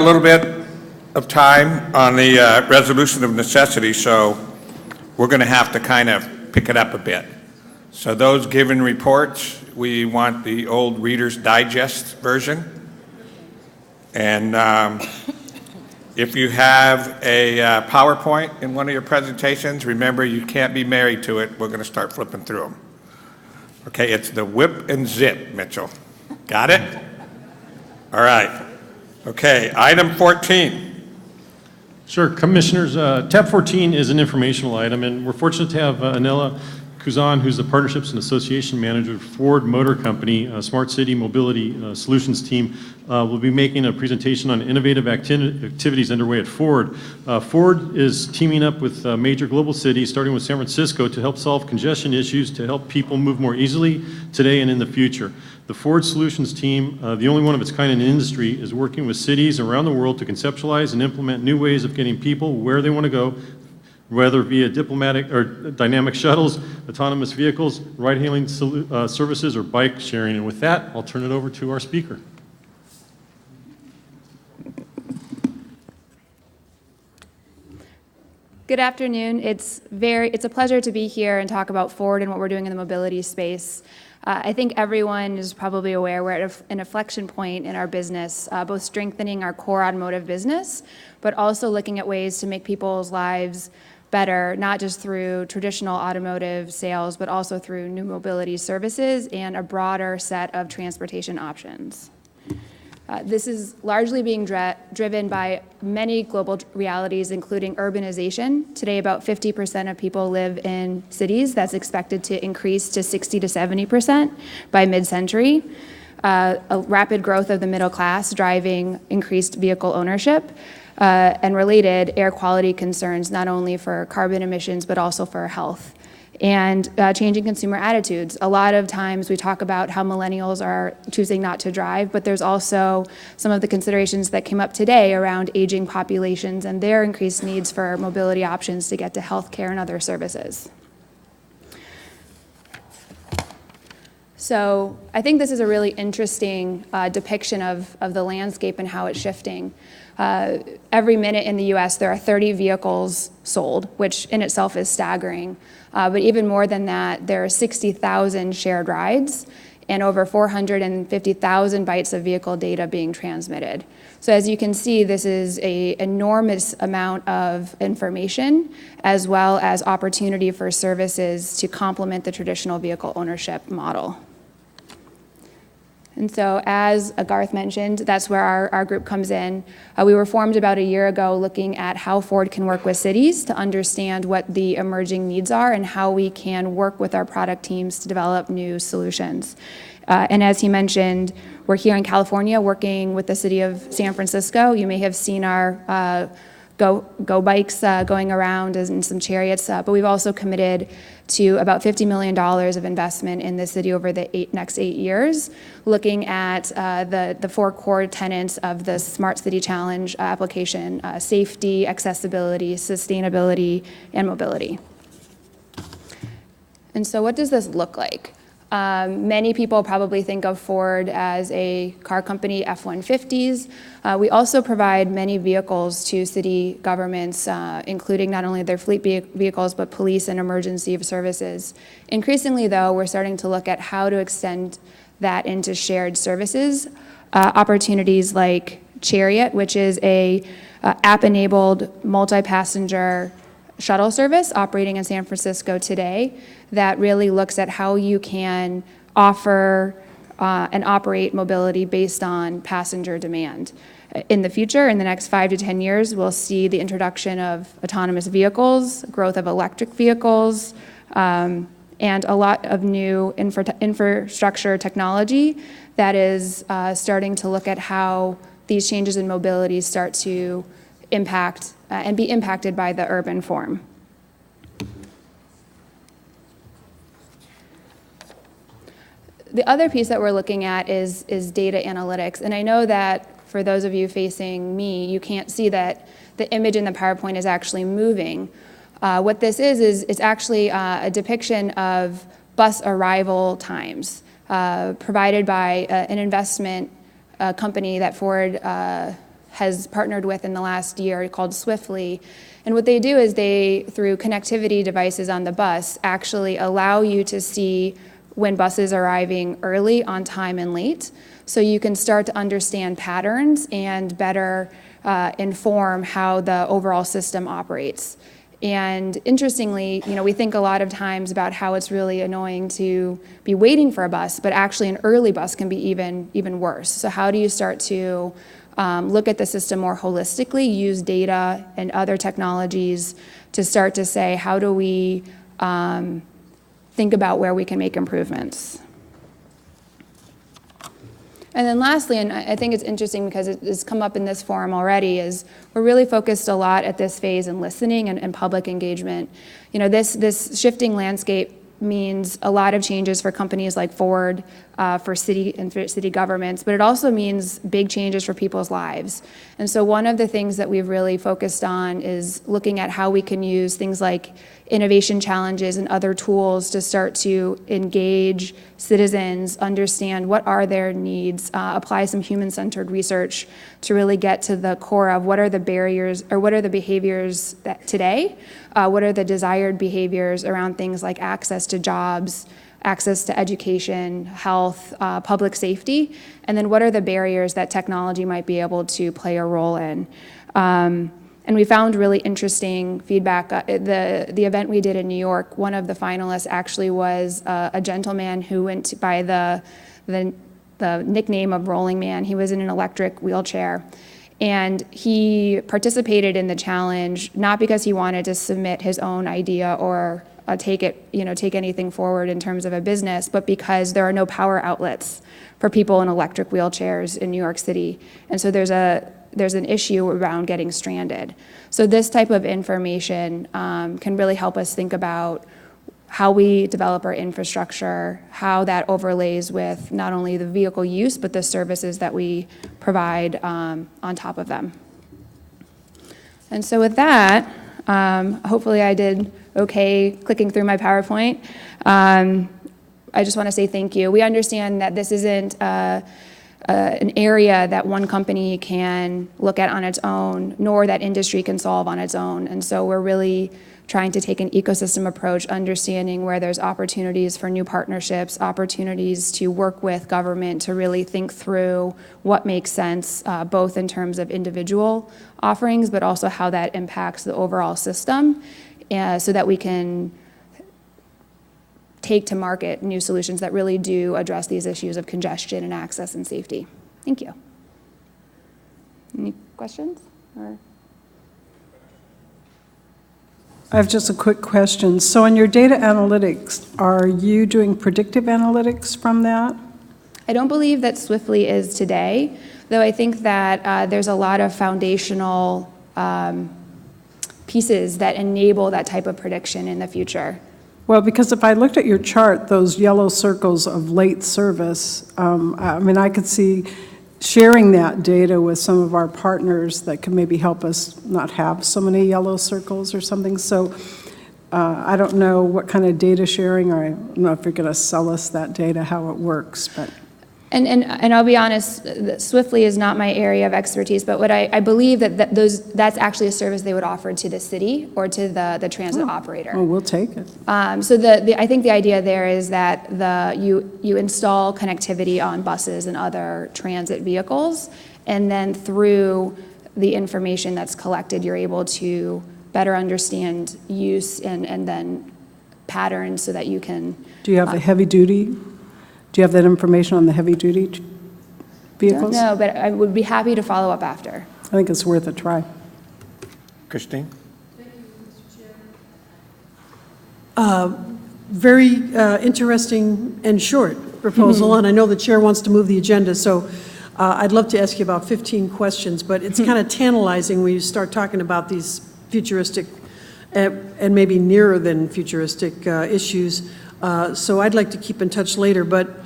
A little bit of time on the resolution of necessity, so we're going to have to kind of pick it up a bit. So those giving reports, we want the old Reader's Digest version. And if you have a PowerPoint in one of your presentations, remember you can't be married to it. We're going to start flipping through them. Okay, it's the whip and zip, Mitchell. Got it? All right. Okay, item 14. Sure, Commissioners. Tab 14 is an informational item, and we're fortunate to have Anela Kuzan, who's the Partnerships and Association Manager for Ford Motor Company, Smart City Mobility Solutions team, will be making a presentation on innovative activities underway at Ford. Ford is teaming up with major global cities, starting with San Francisco, to help solve congestion issues, to help people move more easily today and in the future. The Ford Solutions team, the only one of its kind in the industry, is working with cities around the world to conceptualize and implement new ways of getting people where they want to go, whether via diplomatic or dynamic shuttles, autonomous vehicles, ride-hailing services, or bike sharing. And with that, I'll turn it over to our speaker. Good afternoon. It's a pleasure to be here and talk about Ford and what we're doing in the mobility space. I think everyone is probably aware we're at an inflection point in our business, both strengthening our core automotive business, but also looking at ways to make people's lives better, not just through traditional automotive sales, but also through new mobility services and a broader set of transportation options. This is largely being driven by many global realities, including urbanization. Today, about 50% of people live in cities. That's expected to increase to 60 to 70% by mid-century. A rapid growth of the middle class driving increased vehicle ownership, and related air quality concerns, not only for carbon emissions, but also for health. And changing consumer attitudes. A lot of times we talk about how millennials are choosing not to drive, but there's also some of the considerations that came up today around aging populations and their increased needs for mobility options to get to healthcare and other services. So I think this is a really interesting depiction of the landscape and how it's shifting. Every minute in the US, there are 30 vehicles sold, which in itself is staggering. But even more than that, there are 60,000 shared rides and over 450,000 bytes of vehicle data being transmitted. So as you can see, this is an enormous amount of information, as well as opportunity for services to complement the traditional vehicle ownership model. And so as Garth mentioned, that's where our group comes in. We were formed about a year ago looking at how Ford can work with cities to understand what the emerging needs are and how we can work with our product teams to develop new solutions. And as he mentioned, we're here in California working with the city of San Francisco. You may have seen our Go bikes going around and some chariots, but we've also committed to about $50 million of investment in the city over the next 8 years, looking at the four core tenets of the Smart City Challenge application: safety, accessibility, sustainability, and mobility. And so what does this look like? Many people probably think of Ford as a car company, F-150s. We also provide many vehicles to city governments, including not only their fleet vehicles, but police and emergency services. Increasingly, though, we're starting to look at how to extend that into shared services. Opportunities like Chariot, which is a app-enabled multi-passenger shuttle service operating in San Francisco today that really looks at how you can offer and operate mobility based on passenger demand. In the future, in the next 5 to 10 years, we'll see the introduction of autonomous vehicles, growth of electric vehicles, and a lot of new infrastructure technology that is starting to look at how these changes in mobility start to impact and be impacted by the urban form. The other piece that we're looking at is data analytics. And I know that for those of you facing me, you can't see that the image in the PowerPoint is actually moving. What this is it's actually a depiction of bus arrival times provided by an investment company that Ford has partnered with in the last year called Swiftly. And what they do is they, through connectivity devices on the bus, actually allow you to see when buses are arriving early, on time, and late. So you can start to understand patterns and better inform how the overall system operates. And interestingly, we think a lot of times about how it's really annoying to be waiting for a bus, but actually an early bus can be even worse. So how do you start to look at the system more holistically, use data and other technologies to start to say, how do we think about where we can make improvements? And then lastly, and I think it's interesting because it has come up in this forum already, is we're really focused a lot at this phase in listening and public engagement. This shifting landscape means a lot of changes for companies like Ford, for city and for city governments, but it also means big changes for people's lives. And so one of the things that we've really focused on is looking at how we can use things like innovation challenges and other tools to start to engage citizens, understand what are their needs, apply some human-centered research to really get to the core of what are the barriers or what are the behaviors that today, what are the desired behaviors around things like access to jobs, access to education, health, public safety, and then what are the barriers that technology might be able to play a role in. And we found really interesting feedback. The event we did in New York, one of the finalists actually was a gentleman who went by the nickname of Rolling Man. He was in an electric wheelchair. And he participated in the challenge, not because he wanted to submit his own idea or take anything forward in terms of a business, but because there are no power outlets for people in electric wheelchairs in New York City. And so there's an issue around getting stranded. So this type of information can really help us think about how we develop our infrastructure, how that overlays with not only the vehicle use, but the services that we provide on top of them. And so with that, hopefully I did okay clicking through my PowerPoint. I just want to say thank you. We understand that this isn't an area that one company can look at on its own, nor that industry can solve on its own. And so we're really trying to take an ecosystem approach, understanding where there's opportunities for new partnerships, opportunities to work with government to really think through what makes sense, both in terms of individual offerings, but also how that impacts the overall system, so that we can take to market new solutions that really do address these issues of congestion and access and safety. Thank you. Any questions? I have just a quick question. So in your data analytics, are you doing predictive analytics from that? I don't believe that Swiftly is today, though I think that there's a lot of foundational pieces that enable that type of prediction in the future. Well, because if I looked at your chart, those yellow circles of late service, I could see sharing that data with some of our partners that could maybe help us not have so many yellow circles or something. So I don't know what kind of data sharing, or I don't know if you're going to sell us that data, how it works, but. And I'll be honest, Swiftly is not my area of expertise, but what I believe that's actually a service they would offer to the city or to the transit operator. Oh, we'll take it. So I think the idea there is that you install connectivity on buses and other transit vehicles, and then through the information that's collected, you're able to better understand use and then patterns so that you can. Do you have the heavy duty? Do you have that information on the heavy-duty vehicles? No, but I would be happy to follow up after. I think it's worth a try. Christine? Thank you, Mr. Chair. Very interesting and short proposal, and I know the chair wants to move the agenda, so I'd love to ask you about 15 questions, but it's kind of tantalizing when you start talking about these futuristic and maybe nearer than futuristic issues. So I'd like to keep in touch later, but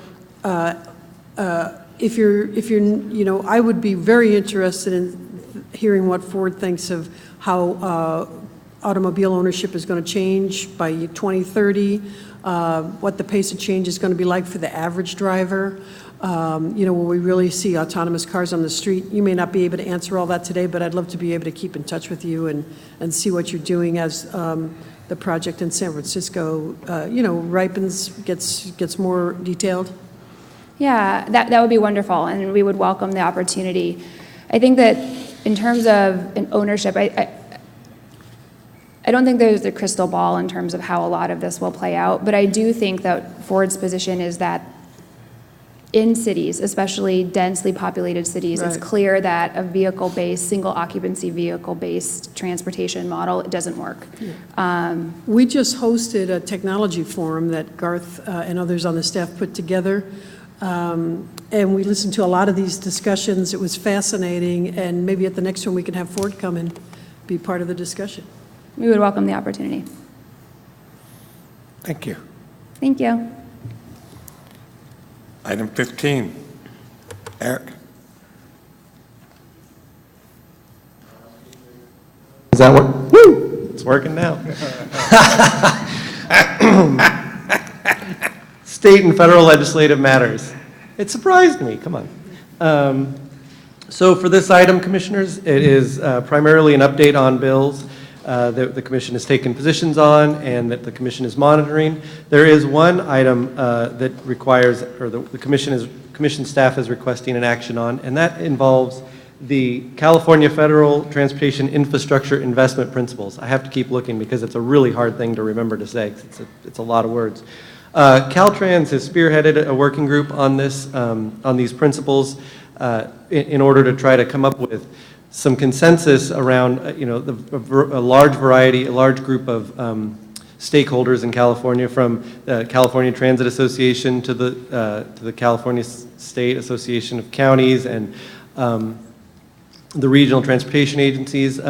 if you're, I would be very interested in hearing what Ford thinks of how automobile ownership is going to change by 2030, what the pace of change is going to be like for the average driver, Will we really see autonomous cars on the street? You may not be able to answer all that today, but I'd love to be able to keep in touch with you and see what you're doing as the project in San Francisco, ripens, gets more detailed. Yeah, that would be wonderful, and we would welcome the opportunity. I think that in terms of an ownership, I don't think there's a crystal ball in terms of how a lot of this will play out, but I do think that Ford's position is that in cities, especially densely populated cities, it's Right. clear that a vehicle-based, single occupancy vehicle-based transportation model, it doesn't work. We just hosted a technology forum that Garth and others on the staff put together, and we listened to a lot of these discussions. It was fascinating, and maybe at the next one we can have Ford come and be part of the discussion. We would welcome the opportunity. Thank you. Thank you. Item 15. Eric? Does that work? Woo! It's working now. State and federal legislative matters. It surprised me, come on. So for this item, Commissioners, it is primarily an update on bills that the Commission has taken positions on and that the Commission is monitoring. There is one item that requires, or the Commission staff is requesting an action on, and that involves the California Federal Transportation Infrastructure Investment Principles. I have to keep looking because it's a really hard thing to remember to say, 'cause it's a lot of words. Caltrans has spearheaded a working group on this, on these principles in order to try to come up with some consensus around, a large variety, a large group of stakeholders in California, from the California Transit Association to the California State Association of Counties and the regional transportation agencies,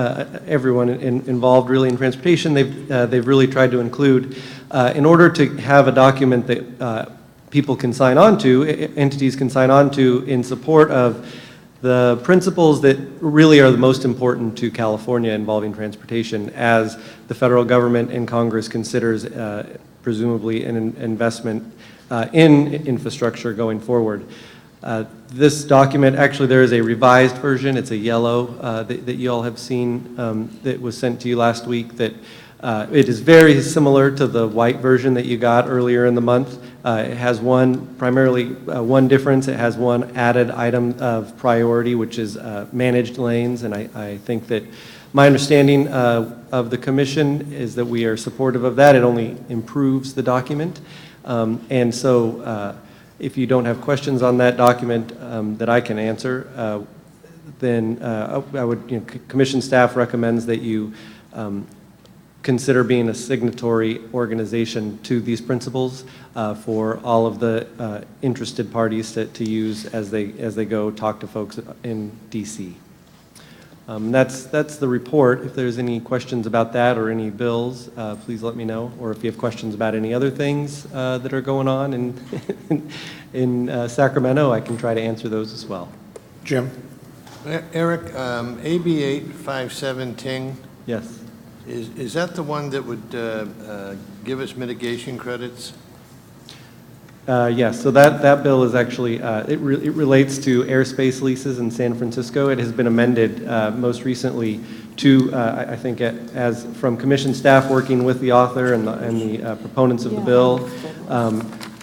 everyone involved really in transportation. They've really tried to include, in order to have a document that people can sign on to, entities can sign on to in support of the principles that really are the most important to California involving transportation as the federal government and Congress considers presumably an investment in infrastructure going forward. This document, actually there is a revised version, it's a yellow that you all have seen that was sent to you last week, that it is very similar to the white version that you got earlier in the month. It has primarily one difference. It has one added item of priority, which is managed lanes, and I think that my understanding of the Commission is that we are supportive of that. It only improves the document, and so if you don't have questions on that document that I can answer, then I would, Commission staff recommends that you consider being a signatory organization to these principles for all of the interested parties to use as they go talk to folks in DC. That's the report. If there's any questions about that or any bills, please let me know. Or if you have questions about any other things that are going on in Sacramento, I can try to answer those as well. Jim? Eric, AB 857 Yes. is that the one that would give us mitigation credits? Yes, so that bill is actually, it relates to airspace leases in San Francisco. It has been amended most recently to, I think, as from Commission staff working with the author and the proponents of the bill,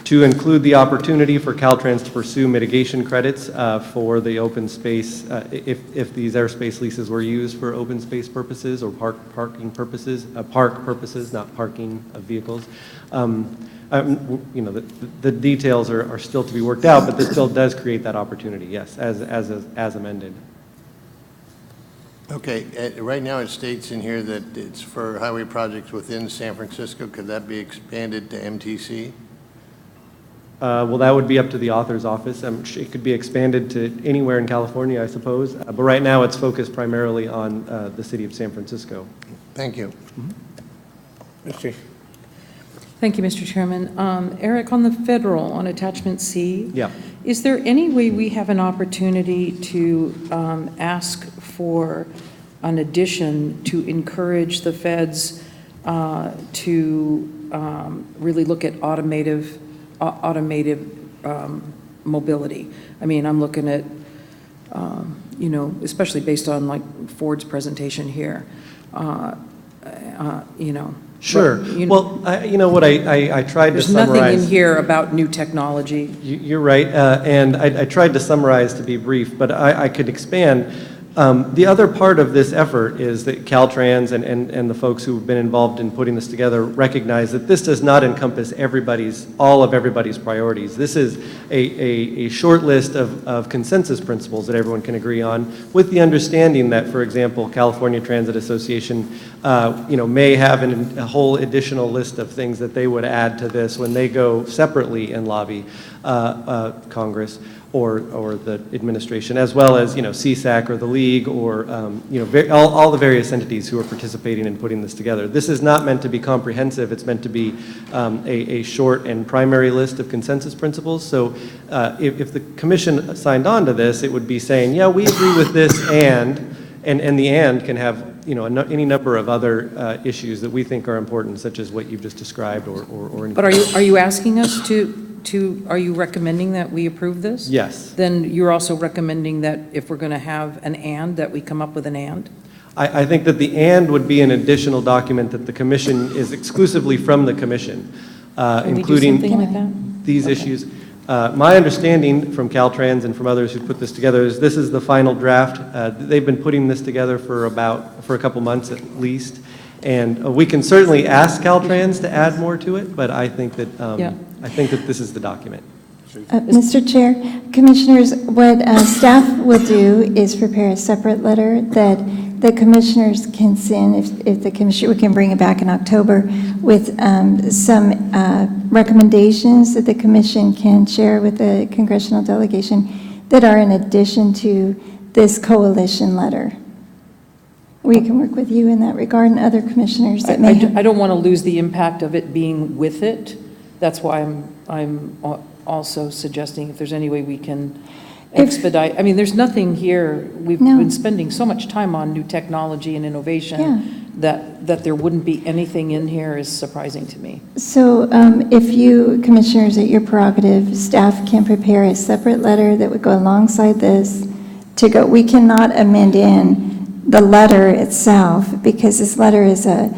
to include the opportunity for Caltrans to pursue mitigation credits for the open space, if these airspace leases were used for open space purposes or parking purposes, park purposes, not parking of vehicles. The details are still to be worked out, but this bill does create that opportunity, yes, as amended. Okay, right now it states in here that it's for highway projects within San Francisco. Could that be expanded to MTC? Well, that would be up to the author's office. It could be expanded to anywhere in California, I suppose. But right now, it's focused primarily on the city of San Francisco. Thank you. Misty? Thank you, Mr. Chairman. Eric, on the federal, on attachment C, Yeah. is there any way we have an opportunity to ask for an addition to encourage the feds to really look at automated mobility. I mean, I'm looking at, you know, especially based on like Ford's presentation here, you know. Sure. But, you know, Well, you know what, I tried to there's summarize. nothing in here about new technology. You're right, and I tried to summarize to be brief, but I could expand. The other part of this effort is that Caltrans and the folks who've been involved in putting this together recognize that this does not encompass all of everybody's priorities. This is a short list of consensus principles that everyone can agree on, with the understanding that, for example, California Transit Association, you know, may have a whole additional list of things that they would add to this when they go separately and lobby Congress or the administration, as well as, you know, CSAC or the league or, you know, all the various entities who are participating in putting this together. This is not meant to be comprehensive. It's meant to be a short and primary list of consensus principles. So if the commission signed on to this, it would be saying, yeah, we agree with this and the and can have, you know, any number of other issues that we think are important, such as what you've just described or anything. But are you asking us are you recommending that we approve this? Yes. Then you're also recommending that if we're going to have an and, that we come up with an and? I think that the and would be an additional document that the commission is exclusively from the commission, Can we do including something like that? these issues. My understanding from Caltrans and from others who put this together is this is the final draft. They've been putting this together for a couple months at least. And we can certainly ask Caltrans to add more to it, but I think that, this is the document. Mr. Chair, Commissioners, what staff will do is prepare a separate letter that the Commissioners can send, if the Commissioner, we can bring it back in October, with some recommendations that the Commission can share with the congressional delegation that are in addition to this coalition letter. We can work with you in that regard and other commissioners that may have. I don't want to lose the impact of it being with it. That's why I'm also suggesting if there's any way we can expedite. I mean, there's nothing here. We've been spending so much time on new technology and innovation that there wouldn't be anything in here is surprising to me. So if you, Commissioners, at your prerogative, staff can prepare a separate letter that would go alongside this to go. We cannot amend in the letter itself, because this letter is a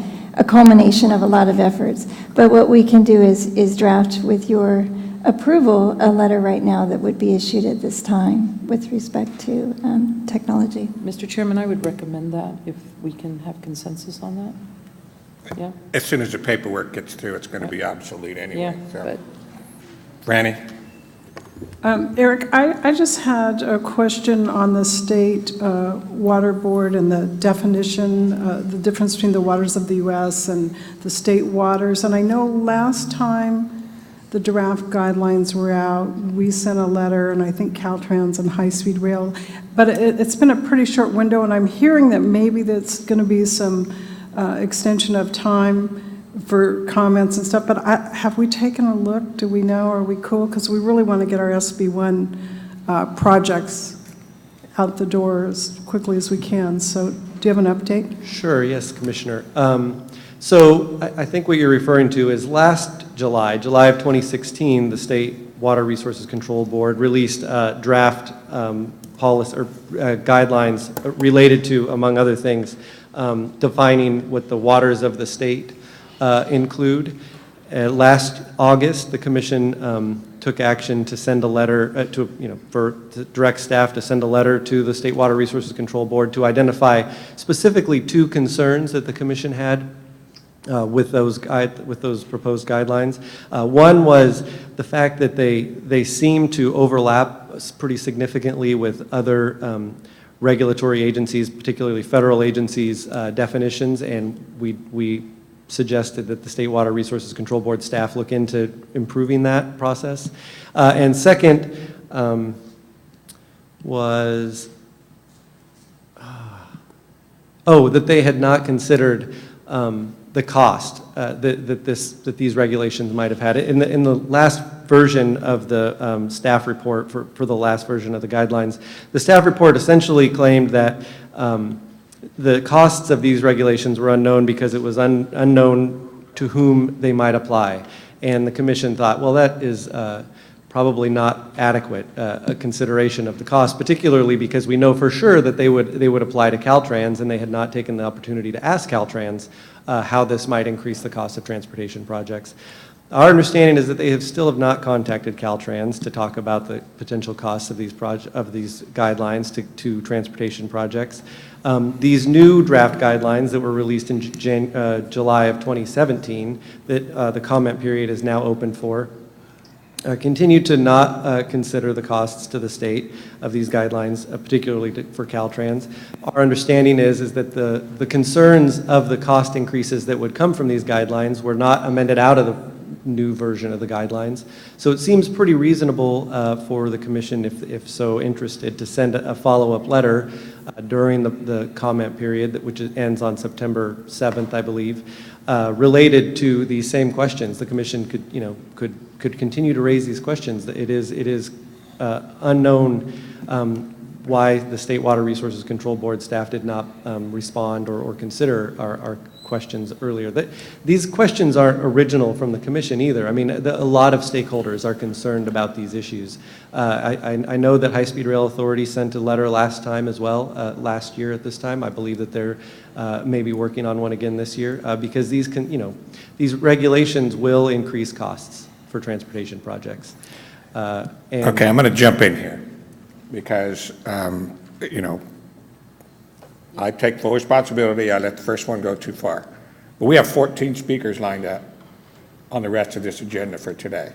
culmination of a lot of efforts. But what we can do is draft with your approval a letter right now that would be issued at this time with respect to technology. Mr. Chairman, I would recommend that if we can have consensus on that. Yeah? As soon as the paperwork gets through, it's going to be obsolete anyway. Yeah, So. but Franny? Eric, I just had a question on the state water board and the definition, the difference between the waters of the U.S. and the state waters. And I know last time the draft guidelines were out, we sent a letter, and I think Caltrans and High Speed Rail, but it's been a pretty short window, and I'm hearing that maybe that's going to be some extension of time for comments and stuff, but have we taken a look? Do we know? Are we cool? Because we really want to get our SB1 projects out the door as quickly as we can. So do you have an update? Sure, yes, Commissioner. So I think what you're referring to is last July of 2016, the State Water Resources Control Board released draft policy or guidelines related to, among other things, defining what the waters of the state include. Last August, the Commission took action to send a letter to direct staff to send a letter to the State Water Resources Control Board to identify specifically two concerns that the Commission had with those proposed guidelines. One was the fact that they seem to overlap pretty significantly with other regulatory agencies, particularly federal agencies' definitions, and we suggested that the State Water Resources Control Board staff look into improving that process. And second was, that they had not considered the cost that these regulations might have had. In the last version of the staff report for the last version of the guidelines, the staff report essentially claimed that the costs of these regulations were unknown because it was unknown to whom they might apply. And the Commission thought, well, that is probably not adequate a consideration of the cost, particularly because we know for sure that they would apply to Caltrans, and they had not taken the opportunity to ask Caltrans how this might increase the cost of transportation projects. Our understanding is that they still have not contacted Caltrans to talk about the potential costs of these guidelines to transportation projects. These new draft guidelines that were released in July of 2017, that the comment period is now open for, continue to not consider the costs to the state of these guidelines, particularly for Caltrans. Our understanding is that the concerns of the cost increases that would come from these guidelines were not amended out of the new version of the guidelines. So it seems pretty reasonable for the commission, if so interested, to send a follow-up letter during the comment period, which ends on September 7th, I believe, related to these same questions. The commission could continue to raise these questions. It is unknown why the State Water Resources Control Board staff did not respond or consider our questions earlier. These questions aren't original from the commission either. I mean, a lot of stakeholders are concerned about these issues. I know that High Speed Rail Authority sent a letter last time as well, last year at this time. I believe that they're maybe working on one again this year because these regulations will increase costs for transportation projects. Okay, I'm going to jump in here because, I take full responsibility. I let the first one go too far. But we have 14 speakers lined up on the rest of this agenda for today.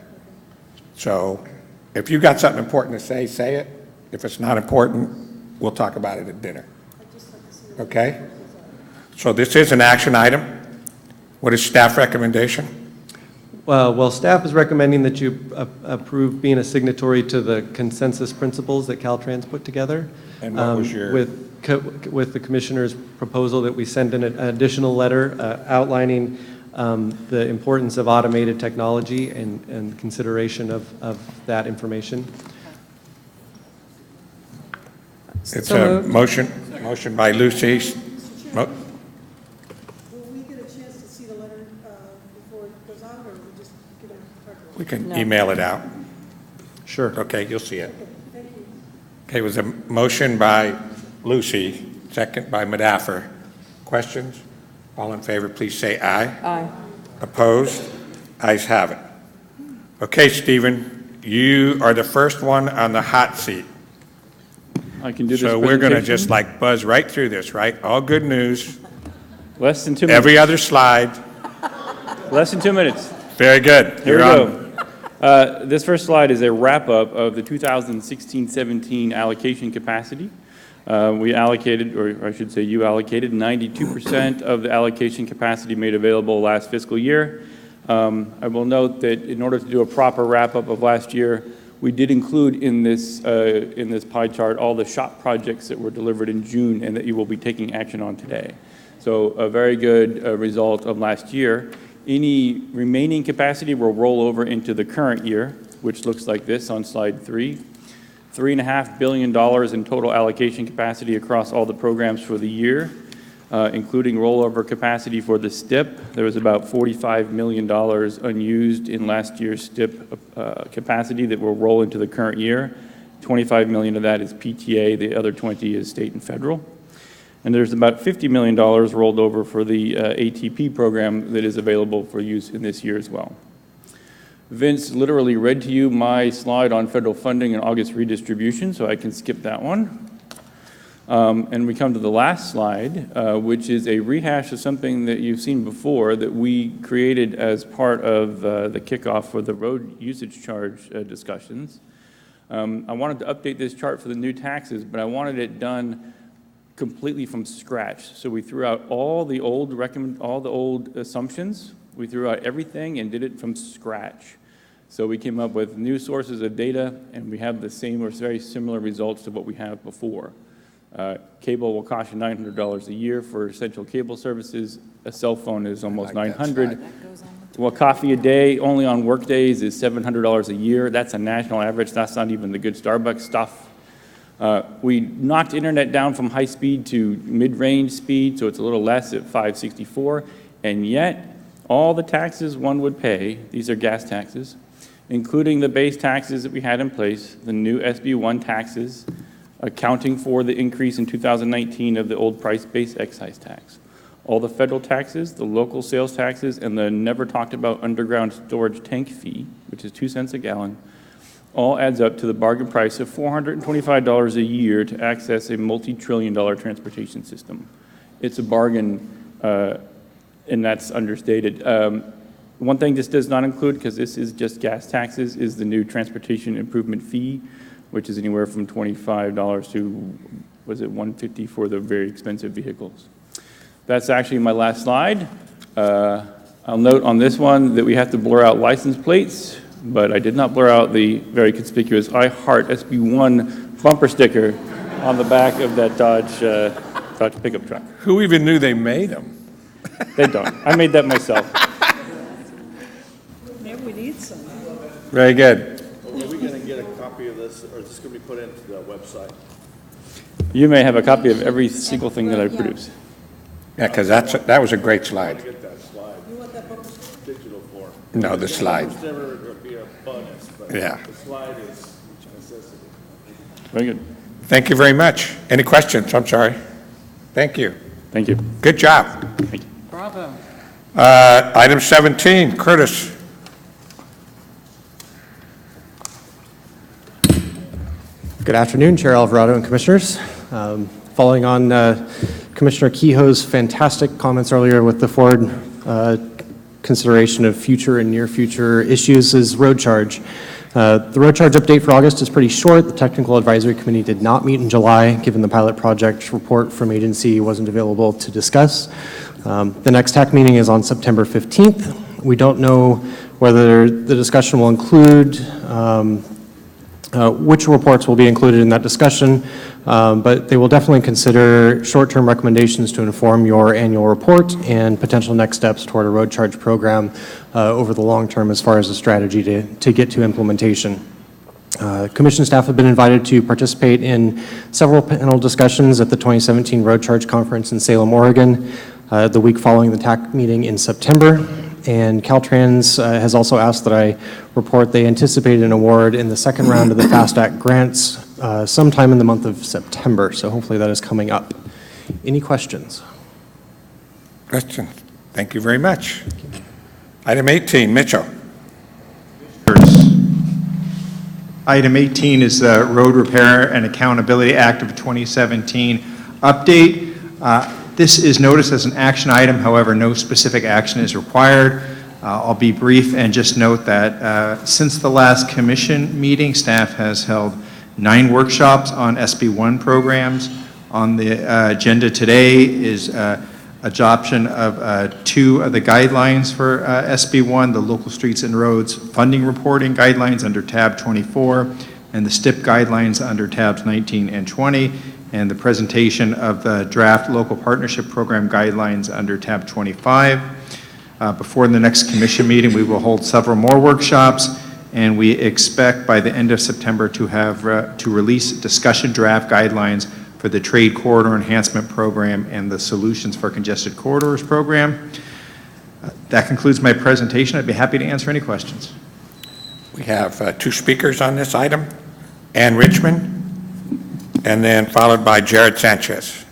So if you got something important to say, say it. If it's not important, we'll talk about it at dinner. Okay? So this is an action item. What is staff recommendation? Well, staff is recommending that you approve being a signatory to the consensus principles that Caltrans put together. And what was your... with the commissioner's proposal that we send an additional letter outlining the importance of automated technology and consideration of that information. It's a motion by Lucy. Will we get a chance to see the letter before it goes out, or we just get a... We can email it out. Sure. Okay, you'll see it. Okay, thank you. Okay, it was a motion by Lucy, second by Madaffer. Questions? All in favor, please say aye. Aye. Opposed? Ayes have it. Okay, Stephen, you are the first one on the hot seat. I can do this So we're going to presentation. just like buzz right through this, right? All good news. Less than 2 minutes. Every other slide. Less than 2 minutes. Very good. Here we You're on. go. This first slide is a wrap-up of the 2016-17 allocation capacity. We allocated, or I should say you allocated, 92% of the allocation capacity made available last fiscal year. I will note that in order to do a proper wrap-up of last year, we did include in this pie chart all the SHOP projects that were delivered in June and that you will be taking action on today. So a very good result of last year. Any remaining capacity will roll over into the current year, which looks like this on slide 3. $3.5 billion in total allocation capacity across all the programs for the year, including rollover capacity for the STIP. There was about $45 million unused in last year's STIP capacity that will roll into the current year. $25 million of that is PTA, the other 20 is state and federal. And there's about $50 million rolled over for the ATP program that is available for use in this year as well. Vince literally read to you my slide on federal funding and August redistribution, so I can skip that one. And we come to the last slide, which is a rehash of something that you've seen before that we created as part of the kickoff for the road usage charge discussions. I wanted to update this chart for the new taxes, but I wanted it done completely from scratch. So we threw out all the old assumptions. We threw out everything and did it from scratch. So we came up with new sources of data, and we have the same or very similar results to what we have before. Cable will cost you $900 a year for essential cable services. A cell phone is almost $900. Well, coffee a day only on work days is $700 a year. That's a national average. That's not even the good Starbucks stuff. We knocked internet down from high speed to mid-range speed, so it's a little less at $564. And yet, all the taxes one would pay, these are gas taxes, including the base taxes that we had in place, the new SB1 taxes, accounting for the increase in 2019 of the old price-based excise tax. All the federal taxes, the local sales taxes, and the never-talked-about underground storage tank fee, which is 2 cents a gallon, all adds up to the bargain price of $425 a year to access a multi-trillion-dollar transportation system. It's a bargain, and that's understated. One thing this does not include, because this is just gas taxes, is the new transportation improvement fee, which is anywhere from $25 to, was it $150 for the very expensive vehicles. That's actually my last slide. I'll note on this one that we have to blur out license plates, but I did not blur out the very conspicuous I Heart SB1 bumper sticker on the back of that Dodge pickup truck. Who even knew they made them? They don't. I made that myself. Maybe we need some. Very good. Are we going to get a copy of this, or is this going to be put into the website? You may have a copy of every single thing that I produce. Yeah, because that was a great slide. Get that slide. You want that digital form? No, the slide. It's never going to be a bonus, but Yeah. the slide is a necessity. Very good. Thank you very much. Any questions? I'm sorry. Thank you. Thank you. Good job. Thank you. Bravo. Item 17, Curtis. Good afternoon, Chair Alvarado and Commissioners. Following on Commissioner Kehoe's fantastic comments earlier with the forward consideration of future and near future issues is road charge. The road charge update for August is pretty short. The Technical Advisory Committee did not meet in July, given the pilot project report from agency wasn't available to discuss. The next TAC meeting is on September 15th. We don't know whether the discussion will include which reports will be included in that discussion, but they will definitely consider short-term recommendations to inform your annual report and potential next steps toward a road charge program over the long term as far as a strategy to get to implementation. Commission staff have been invited to participate in several panel discussions at the 2017 Road Charge Conference in Salem, Oregon, the week following the TAC meeting in September. And Caltrans has also asked that I report they anticipate an award in the second round of the FAST Act grants sometime in the month of September. So hopefully that is coming up. Any questions? Questions? Thank you very much. Item 18, Mitchell. Item 18 is the Road Repair and Accountability Act of 2017 update. This is noticed as an action item, however, no specific action is required. I'll be brief and just note that since the last commission meeting, staff has held 9 workshops on SB1 programs. On the agenda today is adoption of 2 of the guidelines for SB1, the Local Streets and Roads Funding Reporting Guidelines under tab 24, and the STIP guidelines under tabs 19 and 20, and the presentation of the draft Local Partnership Program guidelines under tab 25. Before the next commission meeting, we will hold several more workshops, and we expect by the end of September to have to release discussion draft guidelines for the Trade Corridor Enhancement Program and the Solutions for Congested Corridors Program. That concludes my presentation. I'd be happy to answer any questions. We have 2 speakers on this item, Ann Richmond, and then followed by Jared Sanchez.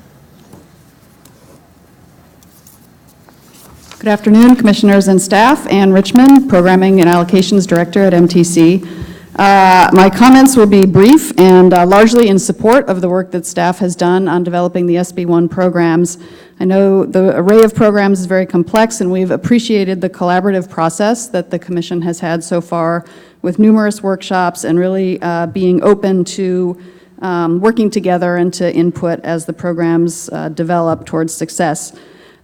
Good afternoon, Commissioners and staff. Ann Richmond, Programming and Allocations Director at MTC. My comments will be brief and largely in support of the work that staff has done on developing the SB1 programs. I know the array of programs is very complex, and we've appreciated the collaborative process that the Commission has had so far with numerous workshops and really being open to working together and to input as the programs develop towards success.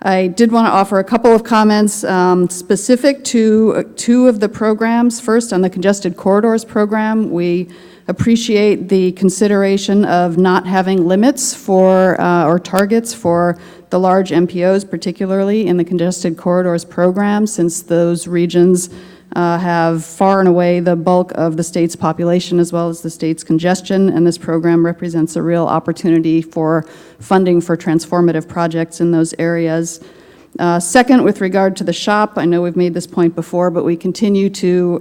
I did want to offer a couple of comments specific to 2 of the programs. First, on the Congested Corridors program, we appreciate the consideration of not having limits for or targets for the large MPOs, particularly in the Congested Corridors program, since those regions have far and away the bulk of the state's population as well as the state's congestion, and this program represents a real opportunity for funding for transformative projects in those areas. Second, with regard to the shop, I know we've made this point before, but we continue to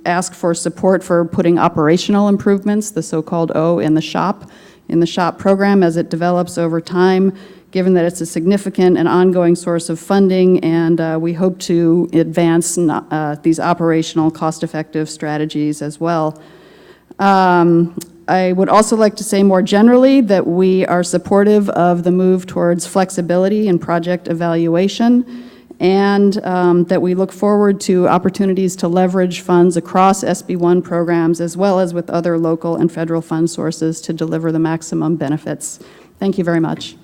ask for support for putting operational improvements, the so-called O, in the shop program as it develops over time, given that it's a significant and ongoing source of funding, and we hope to advance these operational cost-effective strategies as well. I would also like to say more generally that we are supportive of the move towards flexibility in project evaluation, and that we look forward to opportunities to leverage funds across SB1 programs as well as with other local and federal fund sources to deliver the maximum benefits. Thank you very much.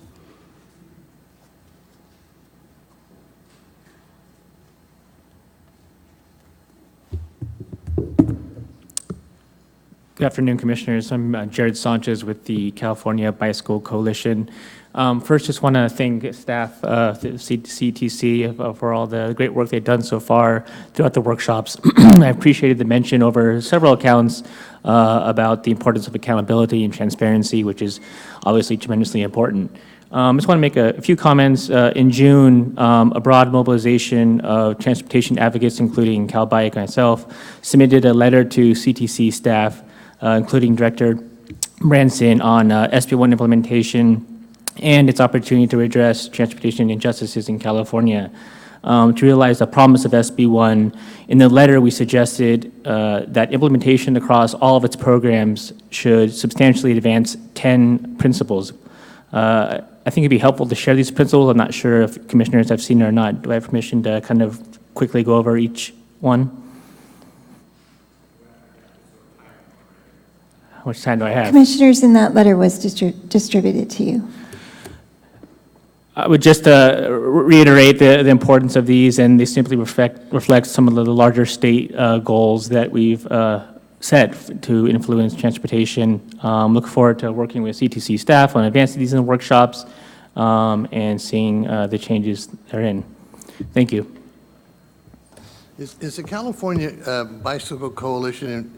Good afternoon, Commissioners. I'm Jared Sanchez with the California Bicycle Coalition. First, just want to thank staff, the CTC, for all the great work they've done so far throughout the workshops. I appreciated the mention over several accounts about the importance of accountability and transparency, which is obviously tremendously important. I just want to make a few comments. In June, a broad mobilization of transportation advocates, including Cal Bike and myself, submitted a letter to CTC staff, including Director Branson, on SB1 implementation and its opportunity to address transportation injustices in California. To realize the promise of SB1, in the letter we suggested that implementation across all of its programs should substantially advance 10 principles. I think it'd be helpful to share these principles. I'm not sure if commissioners have seen it or not. Do I have permission to kind of quickly go over each one? How much time do I have? Commissioners, in that letter was distributed to you. I would just reiterate the importance of these, and they simply reflect some of the larger state goals that we've set to influence transportation. Look forward to working with CTC staff on advancing these in the workshops and seeing the changes therein. Thank you. Is the California Bicycle Coalition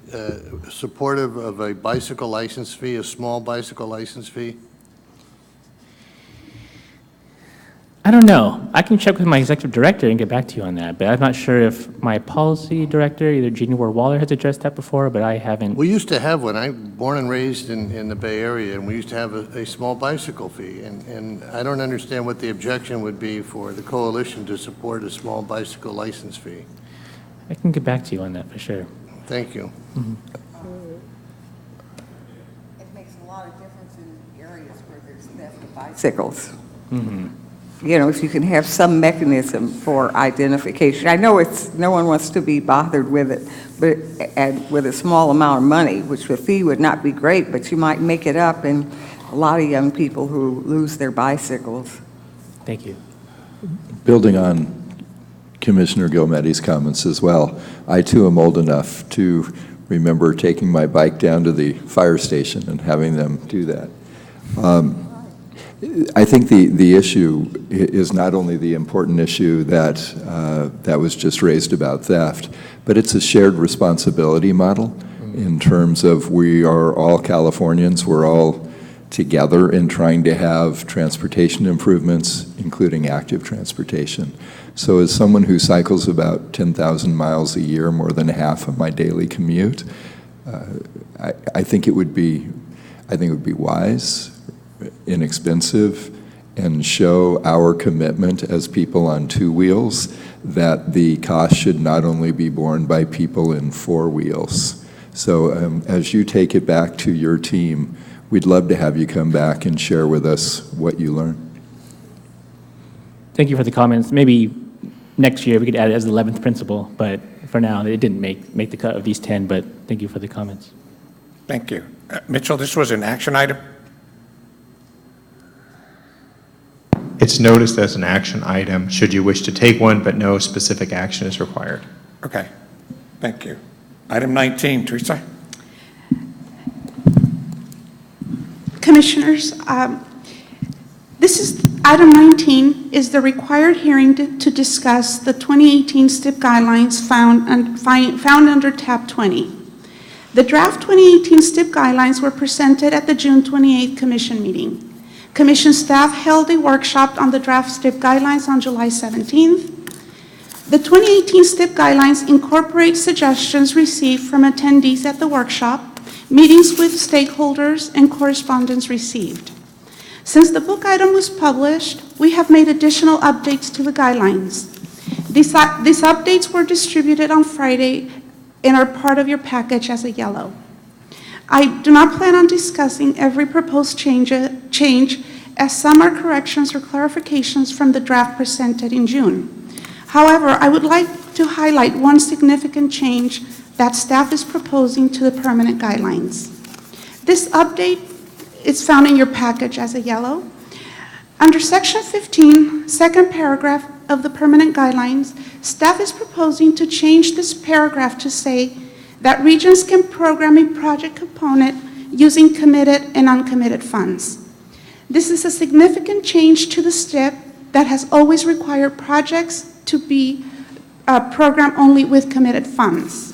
supportive of a bicycle license fee, a small bicycle license fee? I don't know. I can check with my executive director and get back to you on that, but I'm not sure if my policy director, either Jeannie Ward-Waller, has addressed that before, but I haven't. We used to have one. I'm born and raised in the Bay Area, and we used to have a small bicycle fee, and I don't understand what the objection would be for the coalition to support a small bicycle license fee. I can get back to you on that for sure. Thank you. Mm-hmm. It makes a lot of difference in areas where there's theft of bicycles. Mm-hmm. You know, if you can have some mechanism for identification. I know no one wants to be bothered with it, but and with a small amount of money, which the fee would not be great, but you might make it up in a lot of young people who lose their bicycles. Thank you. Building on Commissioner Gilmetti's comments as well, I too am old enough to remember taking my bike down to the fire station and having them do that. I think the issue is not only the important issue that that was just raised about theft, but it's a shared responsibility model in terms of we are all Californians, we're all together in trying to have transportation improvements, including active transportation. So as someone who cycles about 10,000 miles a year, more than half of my daily commute, I think it would be wise, inexpensive, and show our commitment as people on two wheels that the cost should not only be borne by people in four wheels. So as you take it back to your team, we'd love to have you come back and share with us what you learned. Thank you for the comments. Maybe next year we could add it as the 11th principle, but for now it didn't make the cut of these 10, but thank you for the comments. Thank you. Mitchell, this was an action item? It's noticed as an action item should you wish to take one, but no specific action is required. Okay, thank you. Item 19, Teresa. Commissioners, this is item 19 is the required hearing to discuss the 2018 STIP guidelines found under tab 20. The draft 2018 STIP guidelines were presented at the June 28th Commission meeting. Commission staff held a workshop on the draft STIP guidelines on July 17th. The 2018 STIP guidelines incorporate suggestions received from attendees at the workshop, meetings with stakeholders, and correspondence received. Since the book item was published, we have made additional updates to the guidelines. These updates were distributed on Friday and are part of your package as a yellow. I do not plan on discussing every proposed change, as some are corrections or clarifications from the draft presented in June. However, I would like to highlight one significant change that staff is proposing to the permanent guidelines. This update is found in your package as a yellow. Under Section 15, second paragraph of the permanent guidelines, staff is proposing to change this paragraph to say that regions can program a project component using committed and uncommitted funds. This is a significant change to the STIP that has always required projects to be programmed only with committed funds.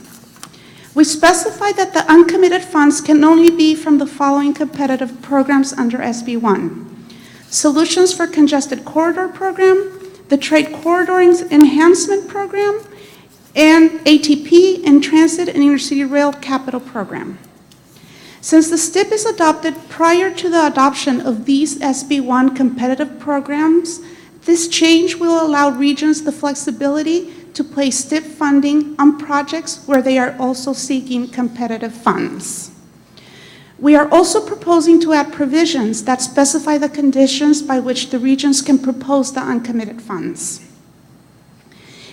We specify that the uncommitted funds can only be from the following competitive programs under SB1: Solutions for Congested Corridor Program, the Trade Corridor Enhancement Program, and ATP and Transit and Intercity Rail Capital Program. Since the STIP is adopted prior to the adoption of these SB1 competitive programs, this change will allow regions the flexibility to place STIP funding on projects where they are also seeking competitive funds. We are also proposing to add provisions that specify the conditions by which the regions can propose the uncommitted funds.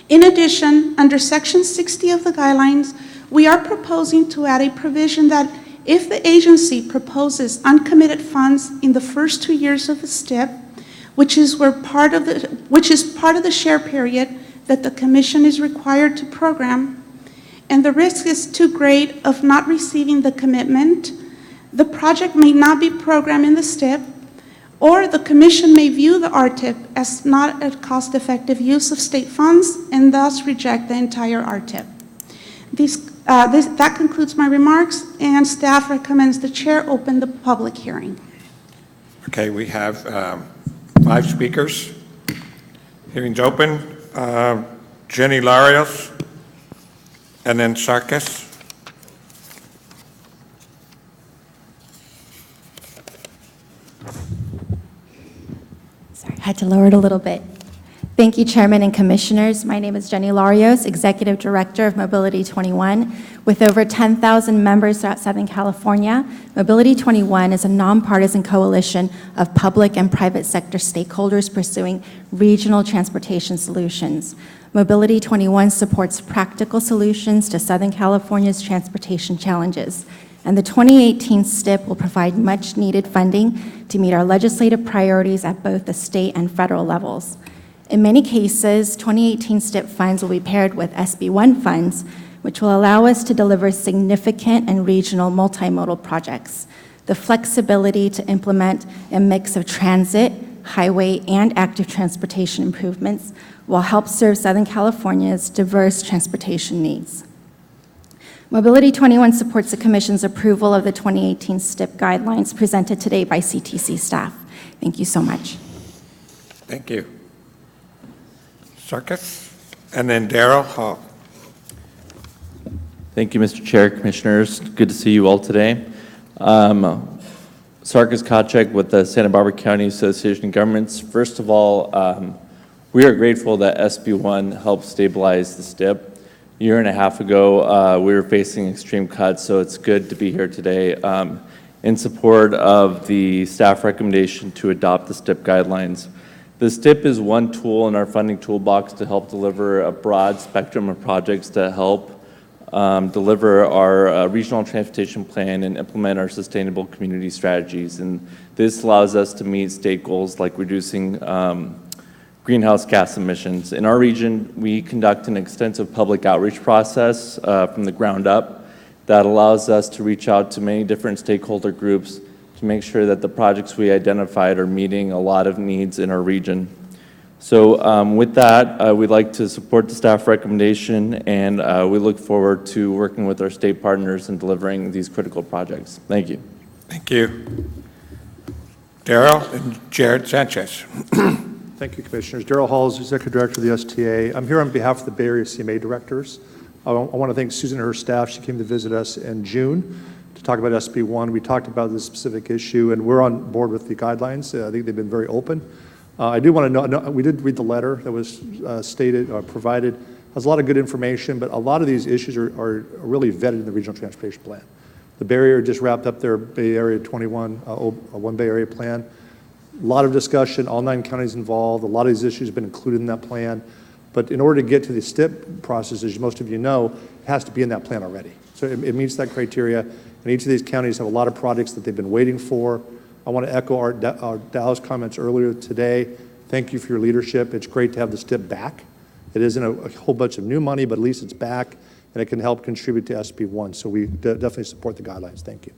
In addition, under Section 60 of the guidelines, we are proposing to add a provision that if the agency proposes uncommitted funds in the first 2 years of the STIP, which is part of the share period that the Commission is required to program, and the risk is too great of not receiving the commitment, the project may not be programmed in the STIP, or the Commission may view the RTIP as not a cost-effective use of state funds and thus reject the entire RTIP. That concludes my remarks, and staff recommends the chair open the public hearing. Okay, we have 5 speakers. Hearing's open. Jenny Larios, and then Sarkis. Sorry, I had to lower it a little bit. Thank you, Chairman and Commissioners. My name is Jenny Larios, Executive Director of Mobility 21. With over 10,000 members throughout Southern California, Mobility 21 is a nonpartisan coalition of public and private sector stakeholders pursuing regional transportation solutions. Mobility 21 supports practical solutions to Southern California's transportation challenges, and the 2018 STIP will provide much-needed funding to meet our legislative priorities at both the state and federal levels. In many cases, 2018 STIP funds will be paired with SB1 funds, which will allow us to deliver significant and regional multimodal projects. The flexibility to implement a mix of transit, highway, and active transportation improvements will help serve Southern California's diverse transportation needs. Mobility 21 supports the Commission's approval of the 2018 STIP guidelines presented today by CTC staff. Thank you so much. Thank you. Sarkis, and then Darrell Hall. Thank you, Mr. Chair, Commissioners. Good to see you all today. Sarkis Kachek with the Santa Barbara County Association of Governments. First of all, we are grateful that SB1 helped stabilize the STIP. A year and a half ago, we were facing extreme cuts, so it's good to be here today in support of the staff recommendation to adopt the STIP guidelines. The STIP is one tool in our funding toolbox to help deliver a broad spectrum of projects to help deliver our regional transportation plan and implement our sustainable community strategies. And this allows us to meet state goals like reducing greenhouse gas emissions. In our region, we conduct an extensive public outreach process from the ground up that allows us to reach out to many different stakeholder groups to make sure that the projects we identified are meeting a lot of needs in our region. So with that, we'd like to support the staff recommendation, and we look forward to working with our state partners in delivering these critical projects. Thank you. Thank you. Darrell and Jared Sanchez. Thank you, Commissioners. Darrell Halls, Executive Director of the STA. I'm here on behalf of the Bay Area CMA directors. I want to thank Susan and her staff. She came to visit us in June to talk about SB1. We talked about this specific issue, and we're on board with the guidelines. I think they've been very open. I do want to know, we did read the letter that was provided. Has a lot of good information, but a lot of these issues are really vetted in the Regional Transportation Plan. The Bay Area just wrapped up their Bay Area 21, One Bay Area plan. A lot of discussion, all 9 counties involved. A lot of these issues have been included in that plan. But in order to get to the STIP process, as most of you know, it has to be in that plan already. So it meets that criteria. And each of these counties have a lot of projects that they've been waiting for. I want to echo our Dow's comments earlier today. Thank you for your leadership. It's great to have the STIP back. It isn't a whole bunch of new money, but at least it's back, and it can help contribute to SB1. So we definitely support the guidelines. Thank you.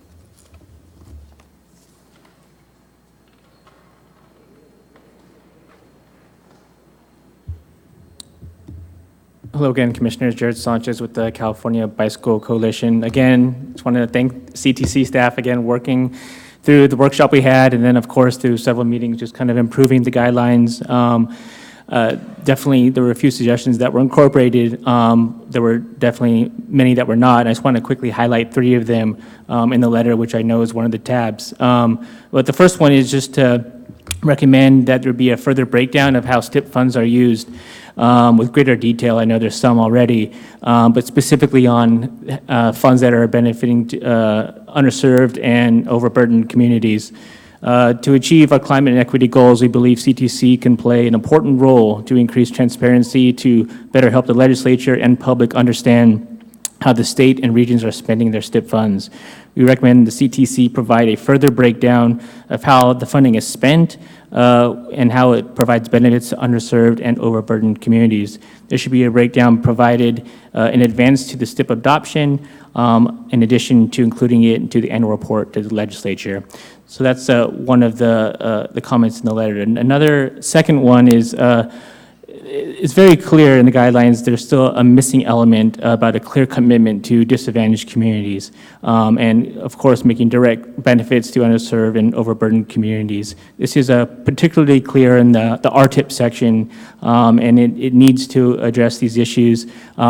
Hello again, Commissioners. Jared Sanchez with the California Bicycle Coalition. Again, just want to thank CTC staff again working through the workshop we had, and then of course through several meetings, just kind of improving the guidelines. Definitely, there were a few suggestions that were incorporated. There were definitely many that were not. I just want to quickly highlight 3 of them in the letter, which I know is one of the tabs. But the first one is just to recommend that there be a further breakdown of how STIP funds are used with greater detail. I know there's some already, but specifically on funds that are benefiting underserved and overburdened communities. To achieve our climate and equity goals, we believe CTC can play an important role to increase transparency, to better help the legislature and public understand how the state and regions are spending their STIP funds. We recommend the CTC provide a further breakdown of how the funding is spent and how it provides benefits to underserved and overburdened communities. There should be a breakdown provided in advance to the STIP adoption, in addition to including it into the annual report to the legislature. So that's one of the comments in the letter. And another second one is, it's very clear in the guidelines there's still a missing element about a clear commitment to disadvantaged communities, and of course making direct benefits to underserved and overburdened communities. This is particularly clear in the RTIP section, and it needs to address these issues.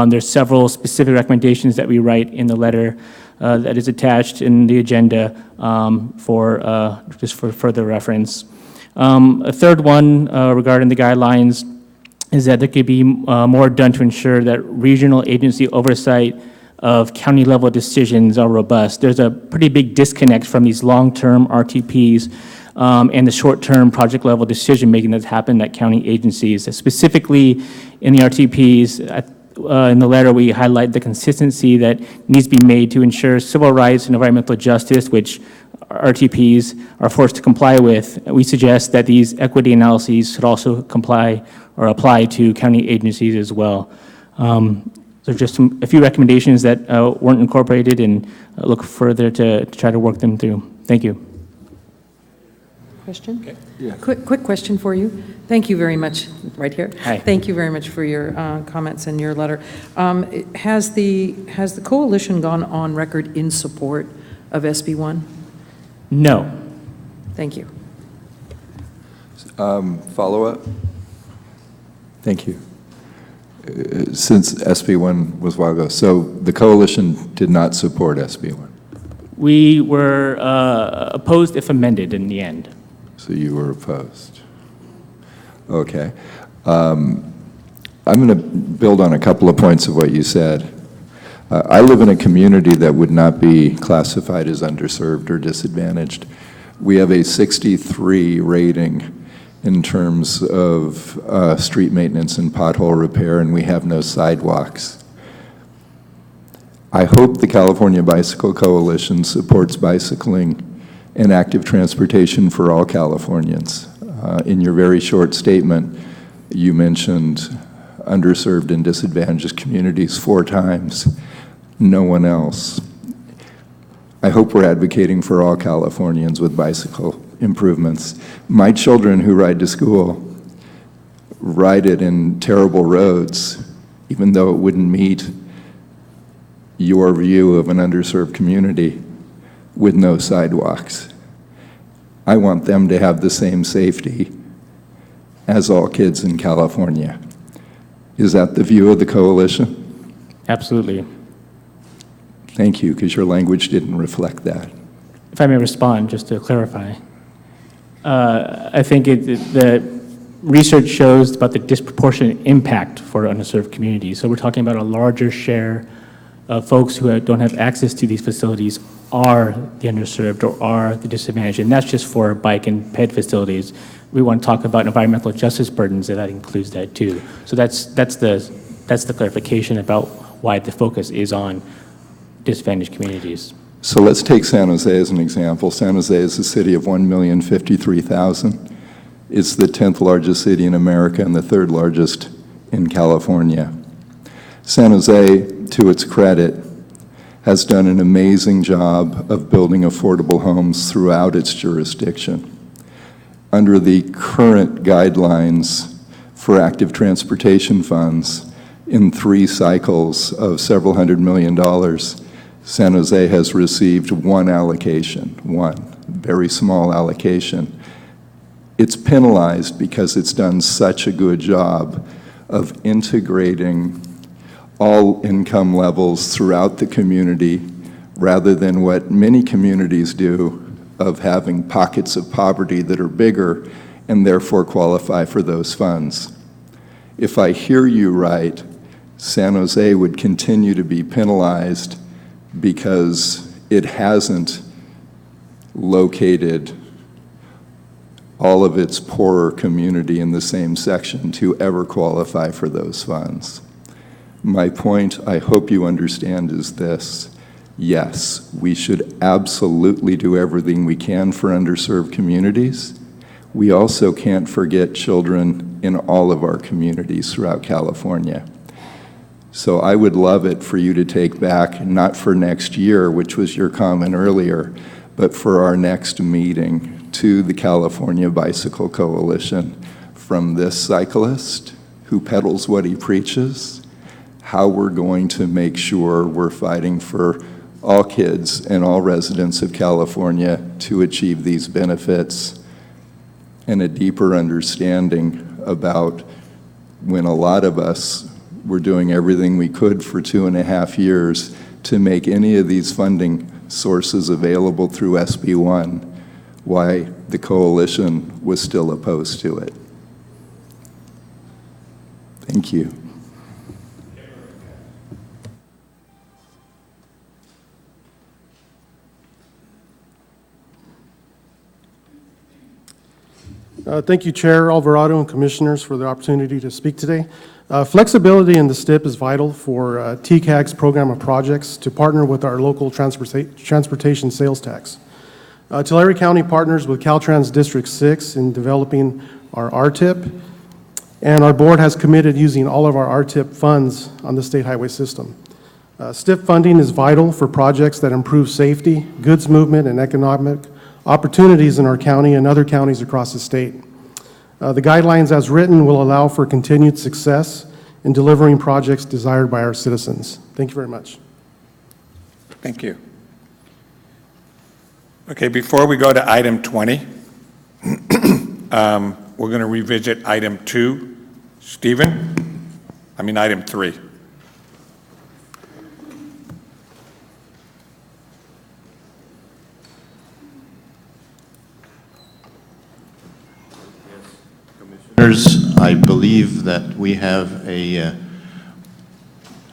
There's several specific recommendations that we write in the letter that is attached in the agenda just for further reference. A third one regarding the guidelines is that there could be more done to ensure that regional agency oversight of county-level decisions are robust. There's a pretty big disconnect from these long-term RTPs and the short-term project-level decision-making that's happened at county agencies. Specifically, in the RTPs, in the letter, we highlight the consistency that needs to be made to ensure civil rights and environmental justice, which RTPs are forced to comply with. We suggest that these equity analyses should also comply or apply to county agencies as well. So just a few recommendations that weren't incorporated, and look further to try to work them through. Thank you. Question? Okay. Yeah. Quick question for you. Thank you very much, right here. Hi. Thank you very much for your comments and your letter. Has the coalition gone on record in support of SB1? No. Thank you. Follow-up? Thank you. Since SB1 was a while ago, so the coalition did not support SB1? We were opposed if amended in the end. So you were opposed. Okay. I'm going to build on a couple of points of what you said. I live in a community that would not be classified as underserved or disadvantaged. We have a 63 rating in terms of street maintenance and pothole repair, and we have no sidewalks. I hope the California Bicycle Coalition supports bicycling and active transportation for all Californians. In your very short statement, you mentioned underserved and disadvantaged communities 4 times. No one else. I hope we're advocating for all Californians with bicycle improvements. My children who ride to school ride it in terrible roads, even though it wouldn't meet your view of an underserved community with no sidewalks. I want them to have the same safety as all kids in California. Is that the view of the coalition? Absolutely. Thank you, because your language didn't reflect that. If I may respond, just to clarify. I think the research shows about the disproportionate impact for underserved communities. So we're talking about a larger share of folks who don't have access to these facilities are the underserved or are the disadvantaged, and that's just for bike and ped facilities. We want to talk about environmental justice burdens, and that includes that too. So that's the clarification about why the focus is on disadvantaged communities. So let's take San Jose as an example. San Jose is a city of 1,053,000. It's the 10th largest city in America and the 3rd largest in California. San Jose, to its credit, has done an amazing job of building affordable homes throughout its jurisdiction. Under the current guidelines for active transportation funds, in 3 cycles of several $100 million, San Jose has received 1 allocation, 1 very small allocation. It's penalized because it's done such a good job of integrating all income levels throughout the community rather than what many communities do of having pockets of poverty that are bigger and therefore qualify for those funds. If I hear you right, San Jose would continue to be penalized because it hasn't located all of its poorer community in the same section to ever qualify for those funds. My point, I hope you understand, is this. Yes, we should absolutely do everything we can for underserved communities. We also can't forget children in all of our communities throughout California. So I would love it for you to take back, not for next year, which was your comment earlier, but for our next meeting to the California Bicycle Coalition from this cyclist who peddles what he preaches, how we're going to make sure we're fighting for all kids and all residents of California to achieve these benefits, and a deeper understanding about when a lot of us were doing everything we could for 2.5 years to make any of these funding sources available through SB1, why the coalition was still opposed to it. Thank you. Thank you, Chair Alvarado and Commissioners, for the opportunity to speak today. Flexibility in the STIP is vital for TCAG's program of projects to partner with our local transportation sales tax. Tulare County partners with Caltrans District 6 in developing our RTIP, and our board has committed using all of our RTIP funds on the state highway system. STIP funding is vital for projects that improve safety, goods movement, and economic opportunities in our county and other counties across the state. The guidelines as written will allow for continued success in delivering projects desired by our citizens. Thank you very much. Thank you. Okay, before we go to item 20, we're going to revisit item 2. Item 3. I believe that we have a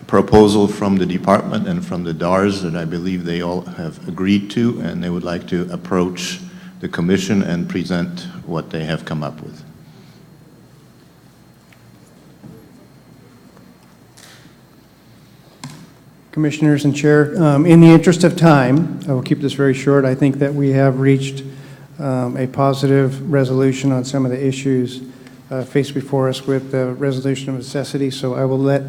proposal from the department and from the DARS that I believe they all have agreed to, and they would like to approach the commission and present what they have come up with. Commissioners and Chair, in the interest of time, I will keep this very short. I think that we have reached a positive resolution on some of the issues faced before us with the resolution of necessity, so I will let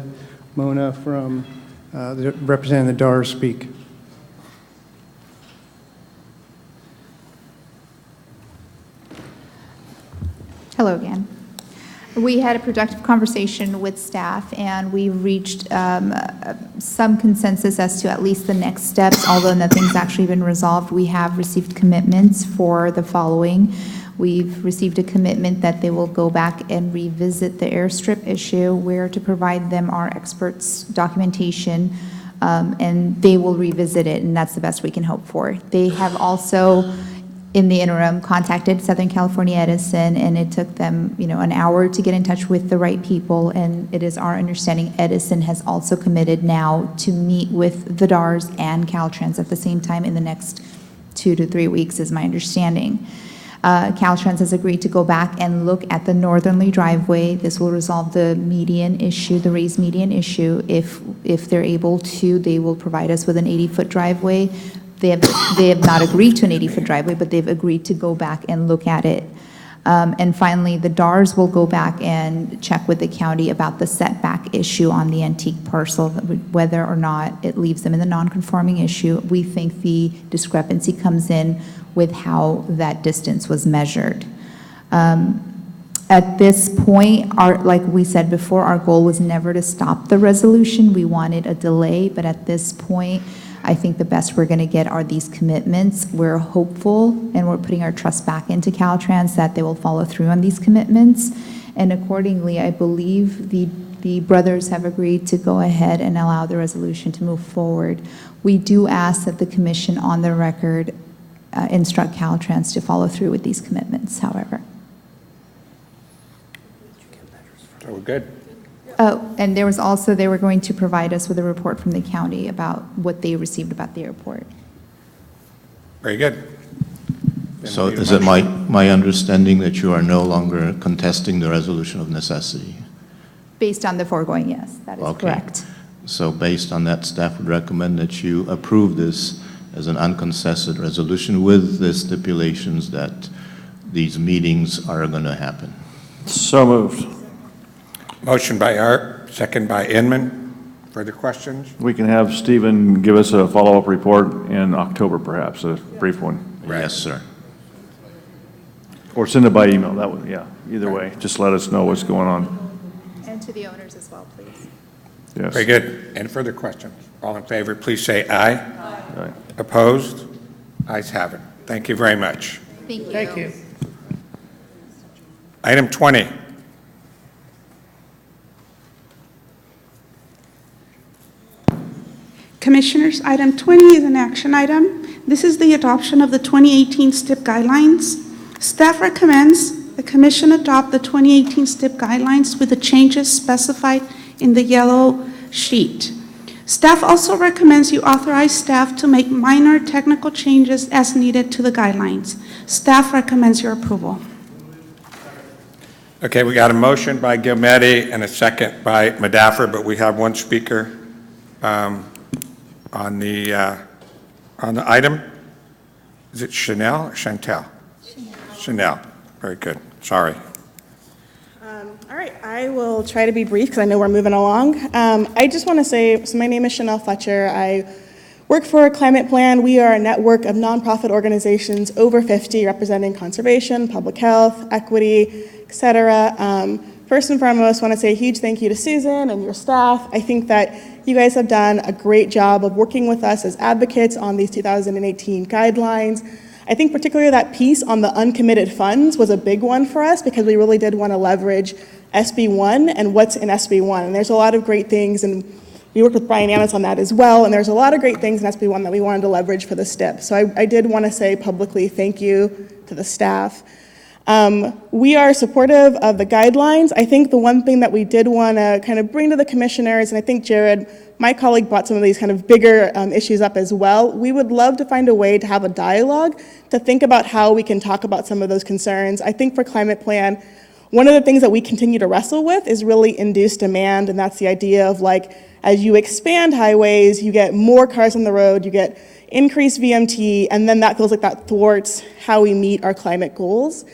Mona from representing the DARS speak. Hello again. We had a productive conversation with staff, and we reached some consensus as to at least the next steps, although nothing's actually been resolved. We have received commitments for the following. We've received a commitment that they will go back and revisit the airstrip issue, where to provide them our experts' documentation, and they will revisit it, and that's the best we can hope for. They have also, in the interim, contacted Southern California Edison, and it took them, an hour to get in touch with the right people, and it is our understanding Edison has also committed now to meet with the DARS and Caltrans at the same time in the next 2 to 3 weeks, is my understanding. Caltrans has agreed to go back and look at the northerly driveway. This will resolve the median issue, the raised median issue. If they're able to, they will provide us with an 80-foot driveway. They have not agreed to an 80-foot driveway, but they've agreed to go back and look at it. And finally, the DARS will go back and check with the county about the setback issue on the antique parcel, whether or not it leaves them in the non-conforming issue. We think the discrepancy comes in with how that distance was measured. At this point, like we said before, our goal was never to stop the resolution. We wanted a delay, but at this point, I think the best we're going to get are these commitments. We're hopeful, and we're putting our trust back into Caltrans that they will follow through on these commitments. And accordingly, I believe the brothers have agreed to go ahead and allow the resolution to move forward. We do ask that the commission on the record instruct Caltrans to follow through with these commitments, however. So we're good. Oh, and there was also, they were going to provide us with a report from the county about what they received about the airport. Very good. So is it my understanding that you are no longer contesting the resolution of necessity? Based on the foregoing, yes, that is correct. So based on that, staff would recommend that you approve this as an uncontested resolution with the stipulations that these meetings are going to happen. So moved. Motion by Art, second by Inman. Further questions? We can have Stephen give us a follow-up report in October, perhaps, a brief one. Yes, sir. Or send it by email, that would, yeah, either way. Just let us know what's going on. And to the owners as well, please. Yes. Very good. Any further questions? All in favor, please say aye. Aye. Opposed? Ayes have it. Thank you very much. Thank you. Thank you. Item 20. Commissioners, item 20 is an action item. This is the adoption of the 2018 STIP guidelines. Staff recommends the commission adopt the 2018 STIP guidelines with the changes specified in the yellow sheet. Staff also recommends you authorize staff to make minor technical changes as needed to the guidelines. Staff recommends your approval. Okay, we got a motion by Gilmetti and a second by Madaffer, but we have one speaker on the item. Is it Chanel or Chantel? Chanel. Very good. Sorry. All right, I will try to be brief because I know we're moving along. I just want to say, so my name is Chanel Fletcher. I work for Climate Plan. We are a network of nonprofit organizations over 50 representing conservation, public health, equity, et cetera. First and foremost, I want to say a huge thank you to Susan and your staff. I think that you guys have done a great job of working with us as advocates on these 2018 guidelines. I think particularly that piece on the uncommitted funds was a big one for us because we really did want to leverage SB1 and what's in SB1. And there's a lot of great things, and we worked with Brian Amis on that as well, and there's a lot of great things in SB1 that we wanted to leverage for the STIP. So I did want to say publicly thank you to the staff. We are supportive of the guidelines. I think the one thing that we did want to kind of bring to the commissioners, and I think Jared, my colleague, brought some of these kind of bigger issues up as well. We would love to find a way to have a dialogue to think about how we can talk about some of those concerns. I think for Climate Plan, one of the things that we continue to wrestle with is really induced demand, and that's the idea of like, as you expand highways, you get more cars on the road, you get increased VMT, and then that feels like that thwarts how we meet our climate goals.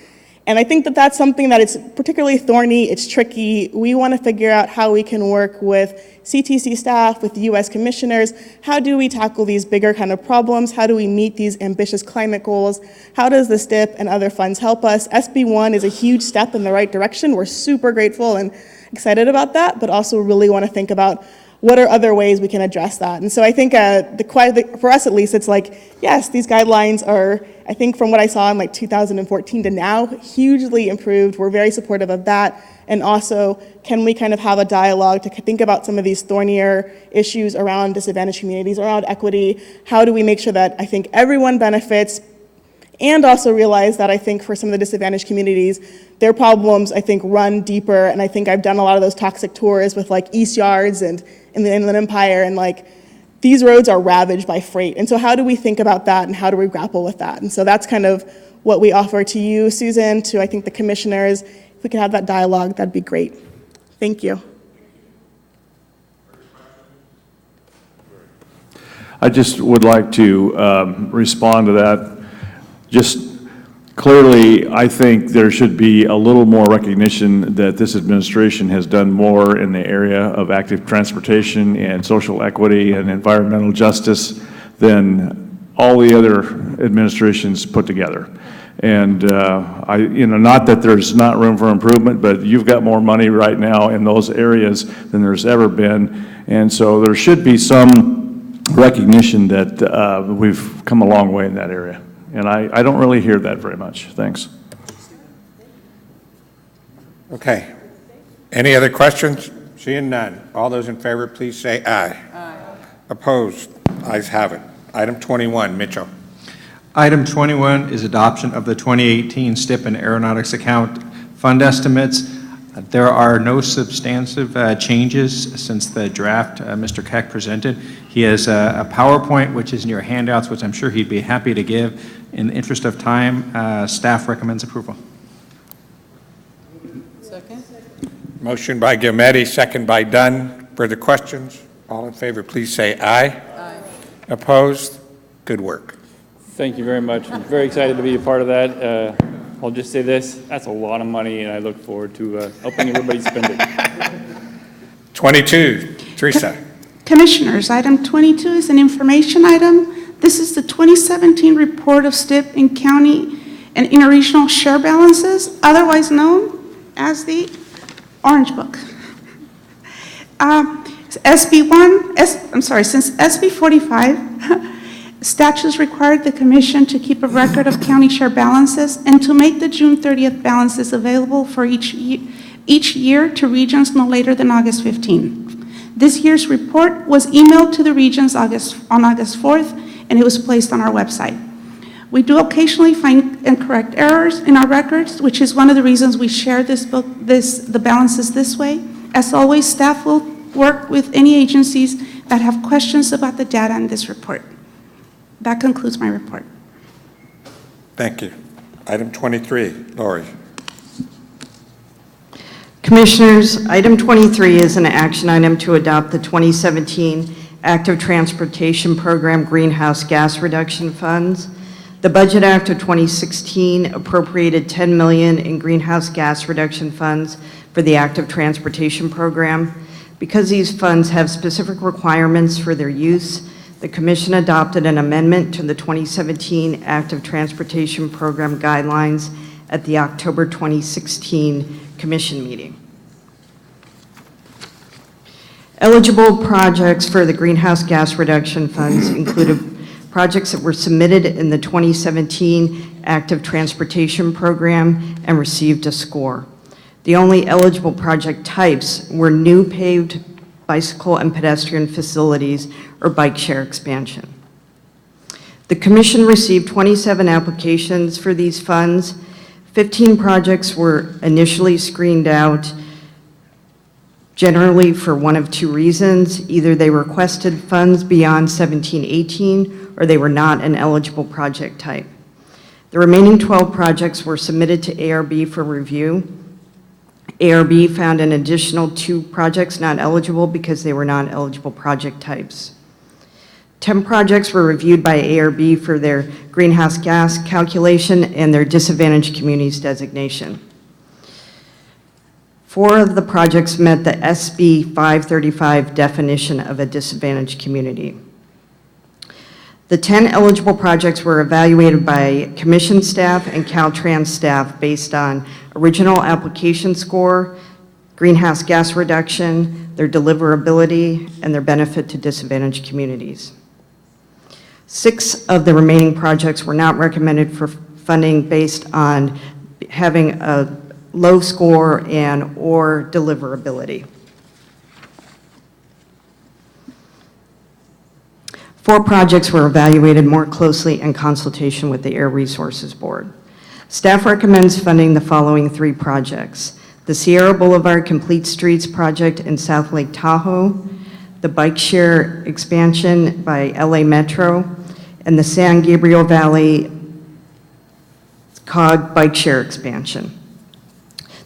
And I think that that's something that it's particularly thorny, it's tricky. We want to figure out how we can work with CTC staff, with US commissioners. How do we tackle these bigger kind of problems? How do we meet these ambitious climate goals? How does the STIP and other funds help us? SB1 is a huge step in the right direction. We're super grateful and excited about that, but also really want to think about what are other ways we can address that. And so I think for us at least, it's like, yes, these guidelines are, I think from what I saw in like 2014 to now, hugely improved. We're very supportive of that. And also, can we kind of have a dialogue to think about some of these thornier issues around disadvantaged communities, around equity? How do we make sure that I think everyone benefits, and also realize that I think for some of the disadvantaged communities, their problems, I think, run deeper. And I think I've done a lot of those toxic tours with like East Yards and in the Inland Empire, and like these roads are ravaged by freight. And so how do we think about that, and how do we grapple with that? And so that's kind of what we offer to you, Susan, to I think the commissioners. If we could have that dialogue, that'd be great. Thank you. I just would like to respond to that. Just clearly, I think there should be a little more recognition that this administration has done more in the area of active transportation and social equity and environmental justice than all the other administrations put together. And not that there's not room for improvement, but you've got more money right now in those areas than there's ever been. And so there should be some recognition that we've come a long way in that area. And I don't really hear that very much. Thanks. Okay. Any other questions? Seeing none. All those in favor, please say aye. Aye. Opposed? Ayes have it. Item 21, Mitchell. Item 21 is adoption of the 2018 STIP and Aeronautics Account Fund Estimates. There are no substantive changes since the draft Mr. Keck presented. He has a PowerPoint, which is in your handouts, which I'm sure he'd be happy to give. In the interest of time, staff recommends approval. Second. Motion by Gilmetti, second by Dunn. Further questions? All in favor, please say aye. Aye. Opposed? Good work. Thank you very much. I'm very excited to be a part of that. I'll just say this, that's a lot of money, and I look forward to helping everybody spend it. 22, Teresa. Commissioners, item 22 is an information item. This is the 2017 report of STIP in county and interregional share balances, otherwise known as the Orange Book. Since SB 45, statutes required the Commission to keep a record of county share balances and to make the June 30th balances available for each year to regions no later than August 15. This year's report was emailed to the regions on August 4th, and it was placed on our website. We do occasionally find incorrect errors in our records, which is one of the reasons we share the balances this way. As always, staff will work with any agencies that have questions about the data in this report. That concludes my report. Thank you. Item 23, Lori. Commissioners, item 23 is an action item to adopt the 2017 Active Transportation Program Greenhouse Gas Reduction Funds. The Budget Act of 2016 appropriated $10 million in greenhouse gas reduction funds for the Active Transportation Program. Because these funds have specific requirements for their use, the Commission adopted an amendment to the 2017 Active Transportation Program guidelines at the October 2016 Commission meeting. Eligible projects for the greenhouse gas reduction funds included projects that were submitted in the 2017 Active Transportation Program and received a score. The only eligible project types were new paved bicycle and pedestrian facilities or bike share expansion. The Commission received 27 applications for these funds. 15 projects were initially screened out, generally for one of two reasons. Either they requested funds beyond 1718 or they were not an eligible project type. The remaining 12 projects were submitted to ARB for review. ARB found an additional 2 projects not eligible because they were not eligible project types. 10 projects were reviewed by ARB for their greenhouse gas calculation and their disadvantaged communities designation. 4 of the projects met the SB 535 definition of a disadvantaged community. The 10 eligible projects were evaluated by Commission staff and Caltrans staff based on original application score, greenhouse gas reduction, their deliverability, and their benefit to disadvantaged communities. 6 of the remaining projects were not recommended for funding based on having a low score and or deliverability. 4 projects were evaluated more closely in consultation with the Air Resources Board. Staff recommends funding the following 3 projects: the Sierra Boulevard Complete Streets project in South Lake Tahoe, the bike share expansion by LA Metro, and the San Gabriel Valley COG bike share expansion.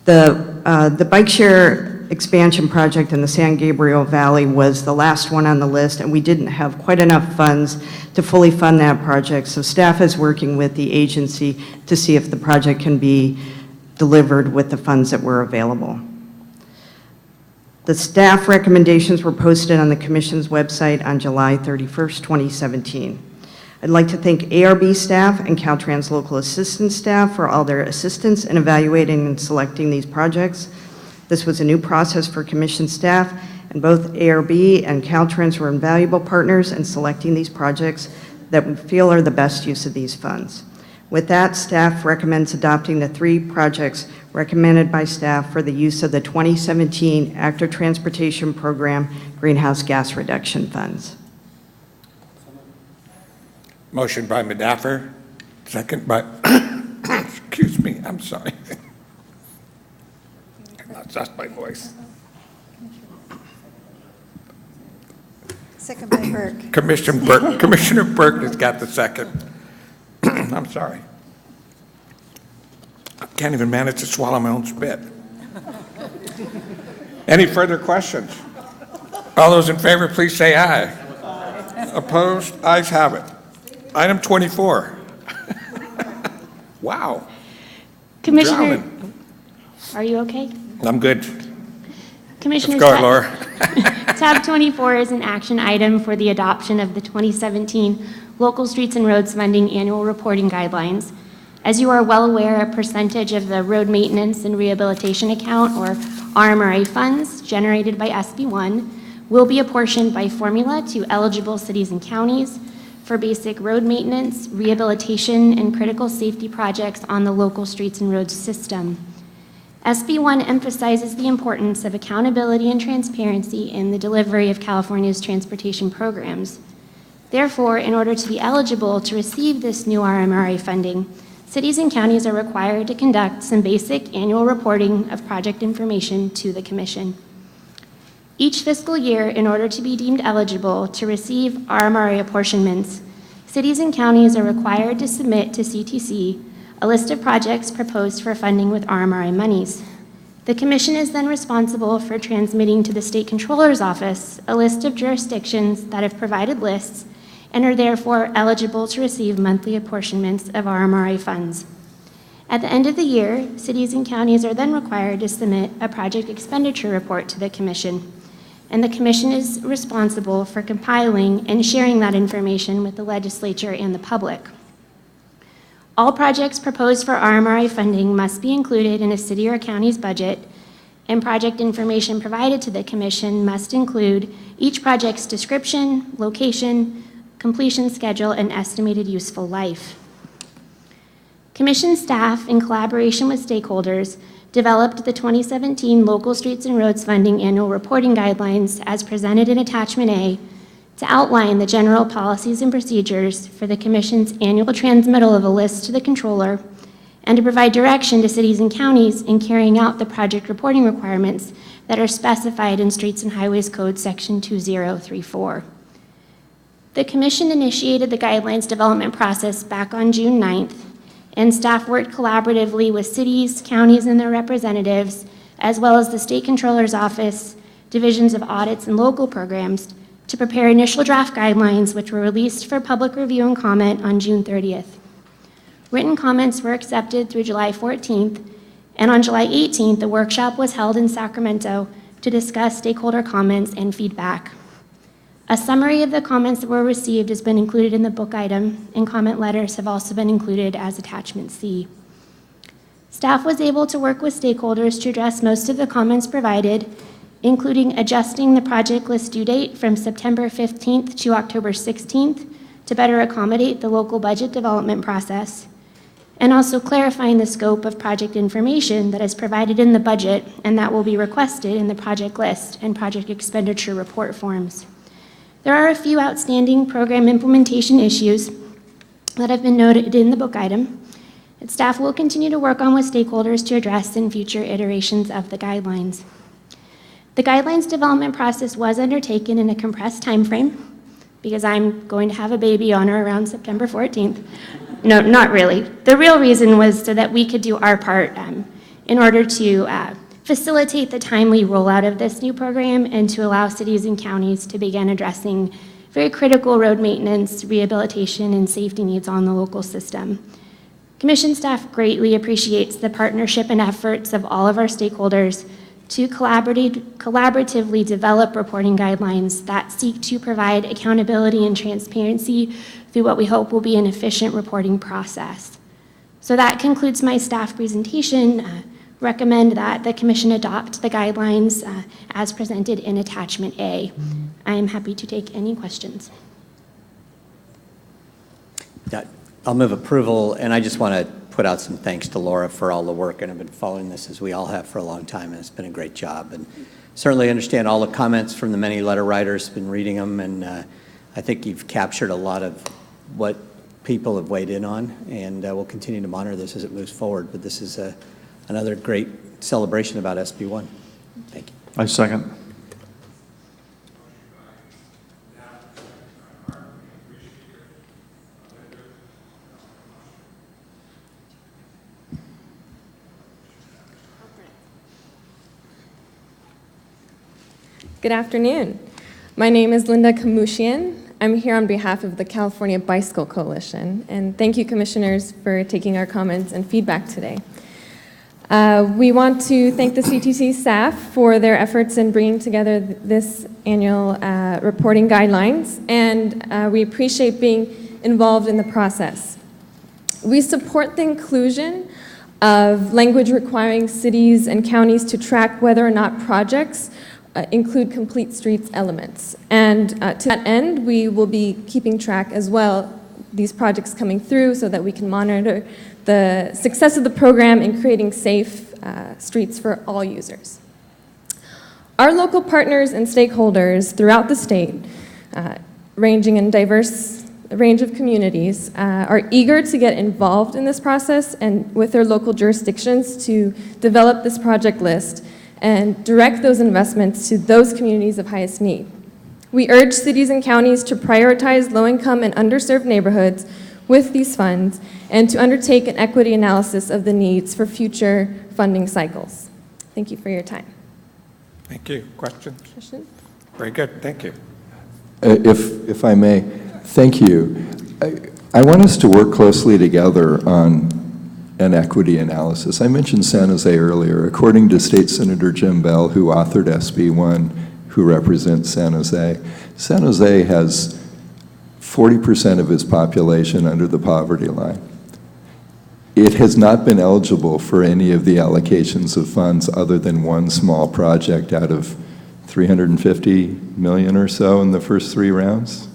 The bike share expansion project in the San Gabriel Valley was the last one on the list, and we didn't have quite enough funds to fully fund that project, so staff is working with the agency to see if the project can be delivered with the funds that were available. The staff recommendations were posted on the Commission's website on July 31st, 2017. I'd like to thank ARB staff and Caltrans local assistance staff for all their assistance in evaluating and selecting these projects. This was a new process for Commission staff, and both ARB and Caltrans were invaluable partners in selecting these projects that we feel are the best use of these funds. With that, staff recommends adopting the 3 projects recommended by staff for the use of the 2017 Active Transportation Program Greenhouse Gas Reduction Funds. Motion by Medaffer, second by, excuse me, I'm sorry. That's my voice. Second by Burke. Commissioner Burke has got the second. I'm sorry. I can't even manage to swallow my own spit. Any further questions? All those in favor, please say aye. Opposed? Ayes have it. Item 24. Wow. Commissioner, Drowning. are you okay? I'm good. Commissioner, Let's go, Laura. Tab 24 is an action item for the adoption of the 2017 Local Streets and Roads Funding Annual Reporting Guidelines. As you are well aware, a percentage of the Road Maintenance and Rehabilitation Account, or RMRA funds, generated by SB1 will be apportioned by formula to eligible cities and counties for basic road maintenance, rehabilitation, and critical safety projects on the local streets and roads system. SB1 emphasizes the importance of accountability and transparency in the delivery of California's transportation programs. Therefore, in order to be eligible to receive this new RMRA funding, cities and counties are required to conduct some basic annual reporting of project information to the Commission. Each fiscal year, in order to be deemed eligible to receive RMRA apportionments, cities and counties are required to submit to CTC a list of projects proposed for funding with RMRA monies. The Commission is then responsible for transmitting to the State Controller's Office a list of jurisdictions that have provided lists and are therefore eligible to receive monthly apportionments of RMRA funds. At the end of the year, cities and counties are then required to submit a project expenditure report to the Commission, and the Commission is responsible for compiling and sharing that information with the legislature and the public. All projects proposed for RMRA funding must be included in a city or county's budget, and project information provided to the Commission must include each project's description, location, completion schedule, and estimated useful life. Commission staff, in collaboration with stakeholders, developed the 2017 Local Streets and Roads Funding Annual Reporting Guidelines as presented in Attachment A to outline the general policies and procedures for the Commission's annual transmittal of a list to the Controller and to provide direction to cities and counties in carrying out the project reporting requirements that are specified in Streets and Highways Code Section 2034. The Commission initiated the guidelines development process back on June 9th, and staff worked collaboratively with cities, counties, and their representatives, as well as the State Controller's Office, divisions of audits and local programs, to prepare initial draft guidelines, which were released for public review and comment on June 30th. Written comments were accepted through July 14th, and on July 18th, a workshop was held in Sacramento to discuss stakeholder comments and feedback. A summary of the comments that were received has been included in the book item, and comment letters have also been included as Attachment C. Staff was able to work with stakeholders to address most of the comments provided, including adjusting the project list due date from September 15th to October 16th to better accommodate the local budget development process, and also clarifying the scope of project information that is provided in the budget and that will be requested in the project list and project expenditure report forms. There are a few outstanding program implementation issues that have been noted in the book item that staff will continue to work on with stakeholders to address in future iterations of the guidelines. The guidelines development process was undertaken in a compressed timeframe because I'm going to have a baby on or around September 14th. No, not really. The real reason was so that we could do our part in order to facilitate the timely rollout of this new program and to allow cities and counties to begin addressing very critical road maintenance, rehabilitation, and safety needs on the local system. Commission staff greatly appreciates the partnership and efforts of all of our stakeholders to collaboratively develop reporting guidelines that seek to provide accountability and transparency through what we hope will be an efficient reporting process. So that concludes my staff presentation. Recommend that the Commission adopt the guidelines as presented in Attachment A. I am happy to take any questions. I'll move approval, and I just want to put out some thanks to Laura for all the work, and I've been following this as we all have for a long time, and it's been a great job. And certainly understand all the comments from the many letter writers, been reading them, and I think you've captured a lot of what people have weighed in on, and we'll continue to monitor this as it moves forward. But this is another great celebration about SB1. Thank you. I second. Good afternoon. My name is Linda Kamushian. I'm here on behalf of the California Bicycle Coalition, and thank you, commissioners, for taking our comments and feedback today. We want to thank the CTC staff for their efforts in bringing together this annual reporting guidelines, and we appreciate being involved in the process. We support the inclusion of language requiring cities and counties to track whether or not projects include complete streets elements. And to that end, we will be keeping track as well these projects coming through so that we can monitor the success of the program in creating safe streets for all users. Our local partners and stakeholders throughout the state, ranging in diverse range of communities, are eager to get involved in this process and with their local jurisdictions to develop this project list and direct those investments to those communities of highest need. We urge cities and counties to prioritize low-income and underserved neighborhoods with these funds and to undertake an equity analysis of the needs for future funding cycles. Thank you for your time. Thank you. Questions? Questions? Very good. Thank you. If I may, thank you. I want us to work closely together on an equity analysis. I mentioned San Jose earlier. According to State Senator Jim Bell, who authored SB1, who represents San Jose has 40% of its population under the poverty line. It has not been eligible for any of the allocations of funds other than one small project out of 350 million or so in the first 3 rounds,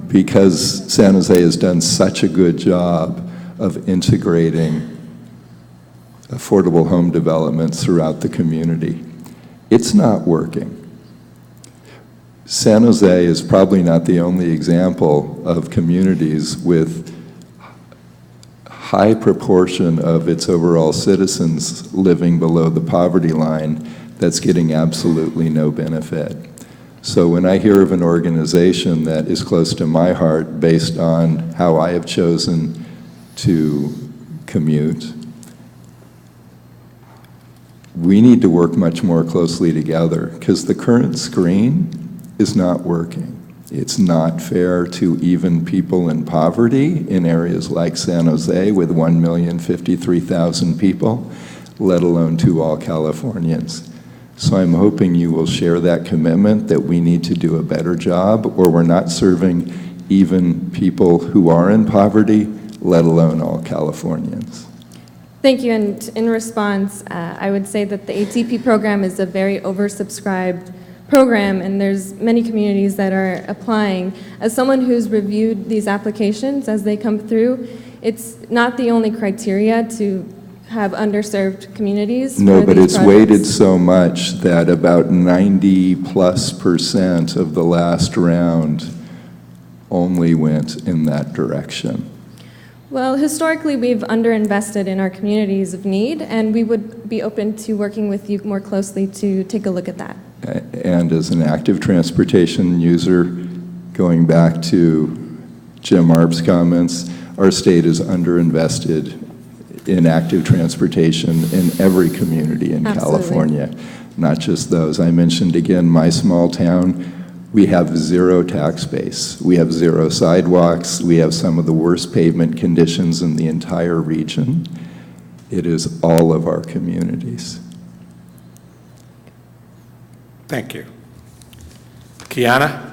because San Jose has done such a good job of integrating affordable home developments throughout the community. It's not working. San Jose is probably not the only example of communities with high proportion of its overall citizens living below the poverty line that's getting absolutely no benefit. So when I hear of an organization that is close to my heart based on how I have chosen to commute, we need to work much more closely together, because the current screen is not working. It's not fair to even people in poverty in areas like San Jose with 1,053,000 people, let alone to all Californians. So I'm hoping you will share that commitment that we need to do a better job, or we're not serving even people who are in poverty, let alone all Californians. Thank you, and in response, I would say that the ATP program is a very oversubscribed program, and there's many communities that are applying. As someone who's reviewed these applications as they come through, it's not the only criteria to have underserved communities. No, for but these it's projects. weighted so much that about 90+% of the last round only went in that direction. Well, historically, we've underinvested in our communities of need, and we would be open to working with you more closely to take a look at that. And as an active transportation user, going back to Jim Arp's comments, our state is underinvested in active transportation in every community in Absolutely. California, not just those. I mentioned again my small town. We have zero tax base. We have zero sidewalks. We have some of the worst pavement conditions in the entire region. It is all of our communities. Thank you. Kiana?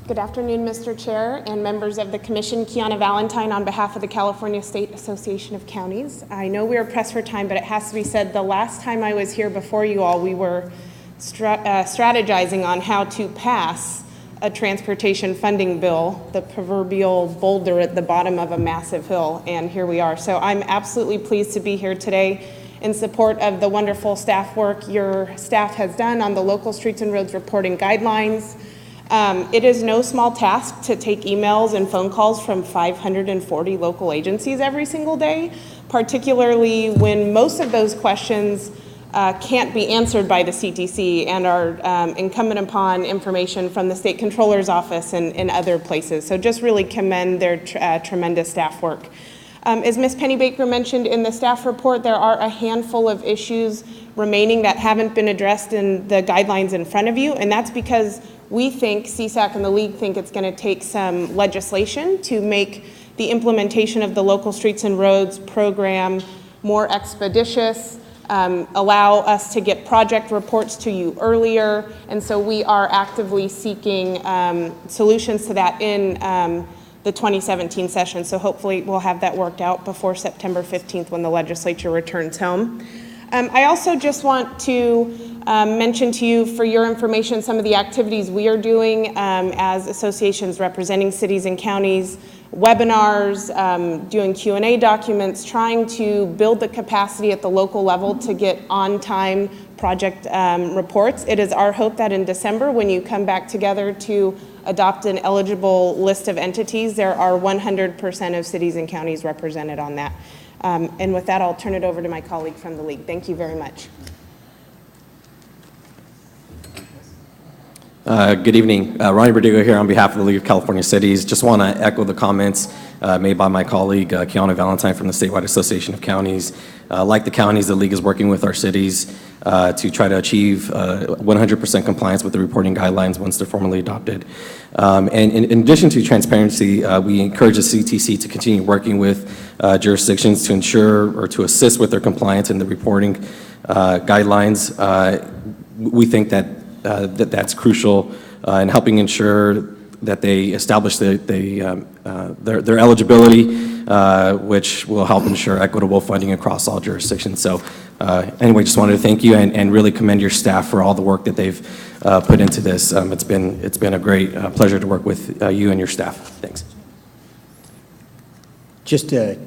Good afternoon, Mr. Chair and members of the Commission. Kiana Valentine on behalf of the California State Association of Counties. I know we are pressed for time, but it has to be said, the last time I was here before you all, we were strategizing on how to pass a transportation funding bill, the proverbial boulder at the bottom of a massive hill, and here we are. So I'm absolutely pleased to be here today in support of the wonderful staff work your staff has done on the local streets and roads reporting guidelines. It is no small task to take emails and phone calls from 540 local agencies every single day, particularly when most of those questions can't be answered by the CTC and are incumbent upon information from the State Controller's Office and other places. So just really commend their tremendous staff work. As Ms. Pennybaker mentioned in the staff report, there are a handful of issues remaining that haven't been addressed in the guidelines in front of you, and that's because we think, CSAC and the League think it's going to take some legislation to make the implementation of the local streets and roads program more expeditious, allow us to get project reports to you earlier, and so we are actively seeking solutions to that in the 2017 session. So hopefully we'll have that worked out before September 15th when the legislature returns home. I also just want to mention to you for your information some of the activities we are doing as associations representing cities and counties, webinars, doing Q&A documents, trying to build the capacity at the local level to get on-time project reports. It is our hope that in December, when you come back together to adopt an eligible list of entities, there are 100% of cities and counties represented on that. And with that, I'll turn it over to my colleague from the League. Thank you very much. Good evening. Ronnie Verdugo here on behalf of the League of California Cities. Just want to echo the comments made by my colleague, Kiana Valentine from the Statewide Association of Counties. Like the counties, the League is working with our cities to try to achieve 100% compliance with the reporting guidelines once they're formally adopted. And in addition to transparency, we encourage the CTC to continue working with jurisdictions to ensure or to assist with their compliance in the reporting guidelines. We think that that's crucial in helping ensure that they establish their eligibility, which will help ensure equitable funding across all jurisdictions. So anyway, just wanted to thank you and really commend your staff for all the work that they've put into this. It's been a great pleasure to work with you and your staff. Thanks. Just a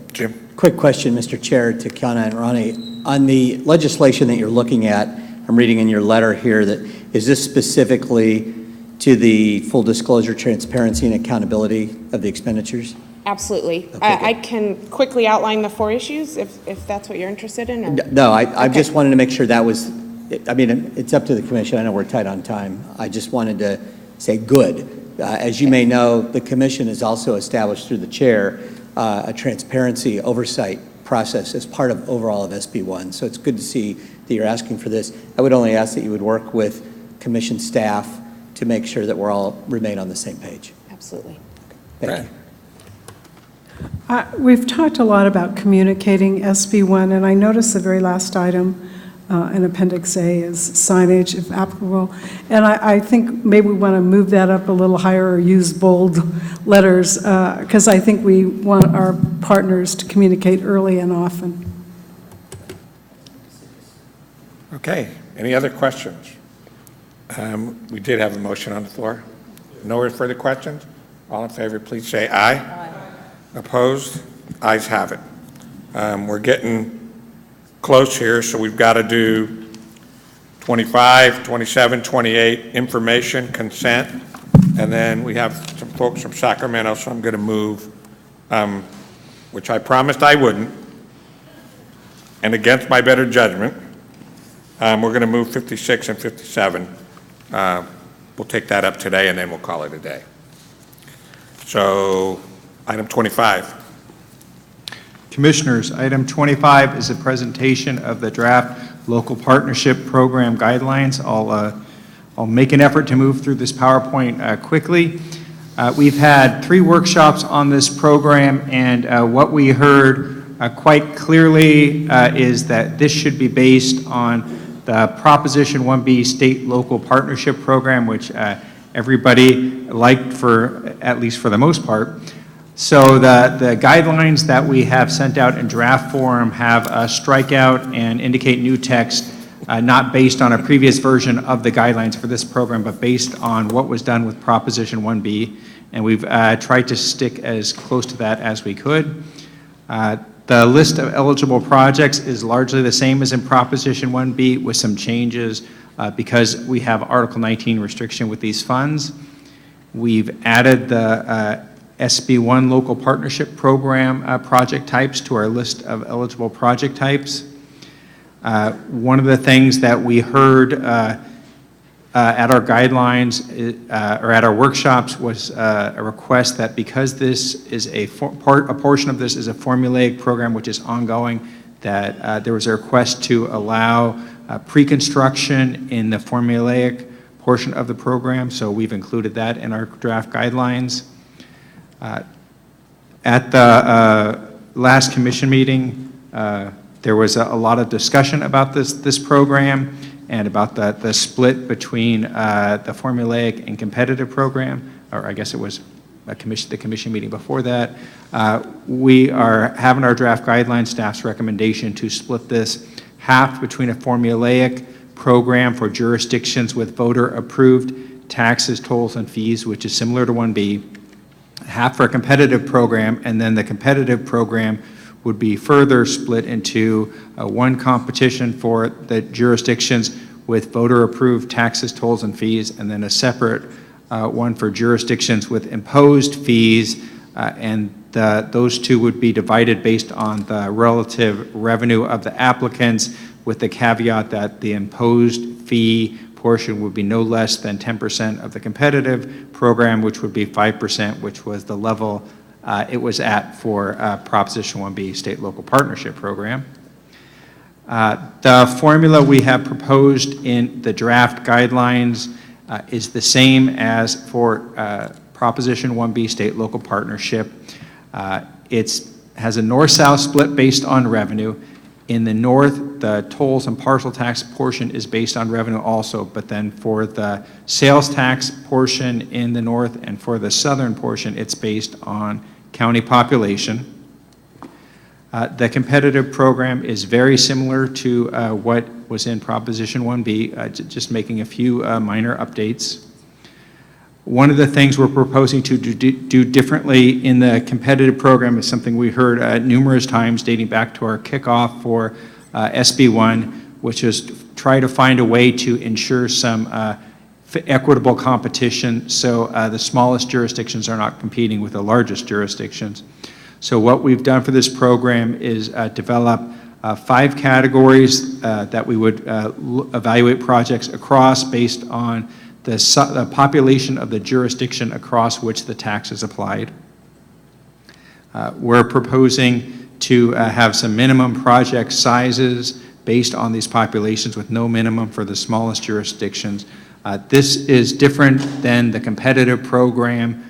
quick question, Mr. Chair, to Kiana and Ronnie. On the legislation that you're looking at, I'm reading in your letter here that, is this specifically to the full disclosure, transparency, and accountability of the expenditures? Absolutely. Okay, I can quickly outline the 4 issues if that's what you're interested in. Or? No, I just wanted to make sure that was, I mean, it's up to the commission. I know we're tight on time. I just wanted to say good. As you may know, the commission has also established through the chair a transparency oversight process as part of overall of SB1. So it's good to see that you're asking for this. I would only ask that you would work with commission staff to make sure that we're all remain on the same page. Absolutely. Thank you. We've talked a lot about communicating SB1, and I noticed the very last item in Appendix A is signage, if applicable. And I think maybe we want to move that up a little higher or use bold letters, because I think we want our partners to communicate early and often. Okay, any other questions? We did have a motion on the floor. No further questions? All in favor, please say aye. Aye. Opposed? Ayes have it. We're getting close here, so we've got to do 25, 27, 28, information, consent, and then we have some folks from Sacramento, so I'm going to move, which I promised I wouldn't, and against my better judgment, we're going to move 56 and 57. We'll take that up today, and then we'll call it a day. So, item 25. Commissioners, item 25 is a presentation of the draft local partnership program guidelines. I'll make an effort to move through this PowerPoint quickly. We've had 3 workshops on this program, and what we heard quite clearly is that this should be based on the Proposition 1B state local partnership program, which everybody liked, for at least for the most part. So the guidelines that we have sent out in draft form have a strikeout and indicate new text, not based on a previous version of the guidelines for this program, but based on what was done with Proposition 1B. And we've tried to stick as close to that as we could. The list of eligible projects is largely the same as in Proposition 1B, with some changes because we have Article 19 restriction with these funds. We've added the SB1 local partnership program project types to our list of eligible project types. One of the things that we heard at our guidelines or at our workshops was a request that because this is a portion of this is a formulaic program which is ongoing, that there was a request to allow pre-construction in the formulaic portion of the program, so we've included that in our draft guidelines. At the last commission meeting, there was a lot of discussion about this program and about the split between the formulaic and competitive program, or I guess it was the commission meeting before that. We are having our draft guideline staff's recommendation to split this half between a formulaic program for jurisdictions with voter-approved taxes, tolls, and fees, which is similar to 1B, half for a competitive program, and then the competitive program would be further split into one competition for the jurisdictions with voter-approved taxes, tolls, and fees, and then a separate one for jurisdictions with imposed fees, and those two would be divided based on the relative revenue of the applicants, with the caveat that the imposed fee portion would be no less than 10% of the competitive program, which would be 5%, which was the level it was at for Proposition 1B state local partnership program. The formula we have proposed in the draft guidelines is the same as for Proposition 1B state local partnership. It has a north-south split based on revenue. In the north, the tolls and partial tax portion is based on revenue also, but then for the sales tax portion in the north and for the southern portion, it's based on county population. The competitive program is very similar to what was in Proposition 1B, just making a few minor updates. One of the things we're proposing to do differently in the competitive program is something we heard numerous times dating back to our kickoff for SB1, which is try to find a way to ensure some equitable competition so the smallest jurisdictions are not competing with the largest jurisdictions. So what we've done for this program is develop 5 categories that we would evaluate projects across based on the population of the jurisdiction across which the tax is applied. We're proposing to have some minimum project sizes based on these populations with no minimum for the smallest jurisdictions. This is different than the competitive program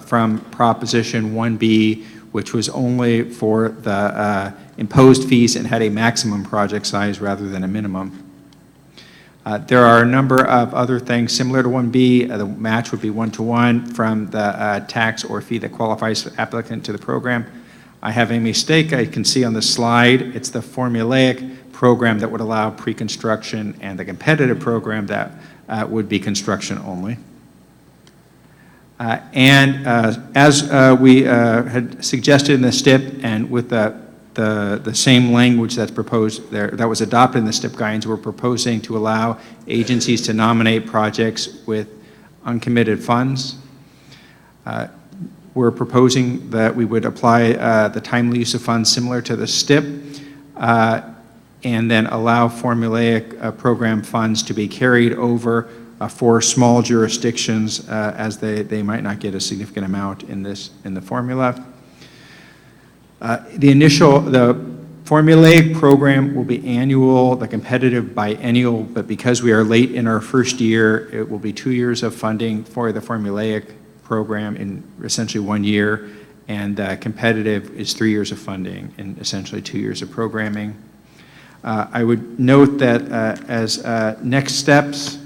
from Proposition 1B, which was only for the imposed fees and had a maximum project size rather than a minimum. There are a number of other things similar to 1B. The match would be 1-to-1 from the tax or fee that qualifies the applicant to the program. I have a mistake I can see on the slide. It's the formulaic program that would allow pre-construction and the competitive program that would be construction only. As we had suggested in the STIP and with the same language that's proposed there, that was adopted in the STIP guidance, we're proposing to allow agencies to nominate projects with uncommitted funds. We're proposing that we would apply the timely use of funds similar to the STIP and then allow formulaic program funds to be carried over for small jurisdictions as they might not get a significant amount in the formula. The formulaic program will be annual, the competitive biennial, but because we are late in our first year, it will be 2 years of funding for the formulaic program in essentially 1 year, and competitive is 3 years of funding in essentially 2 years of programming. I would note that as next steps,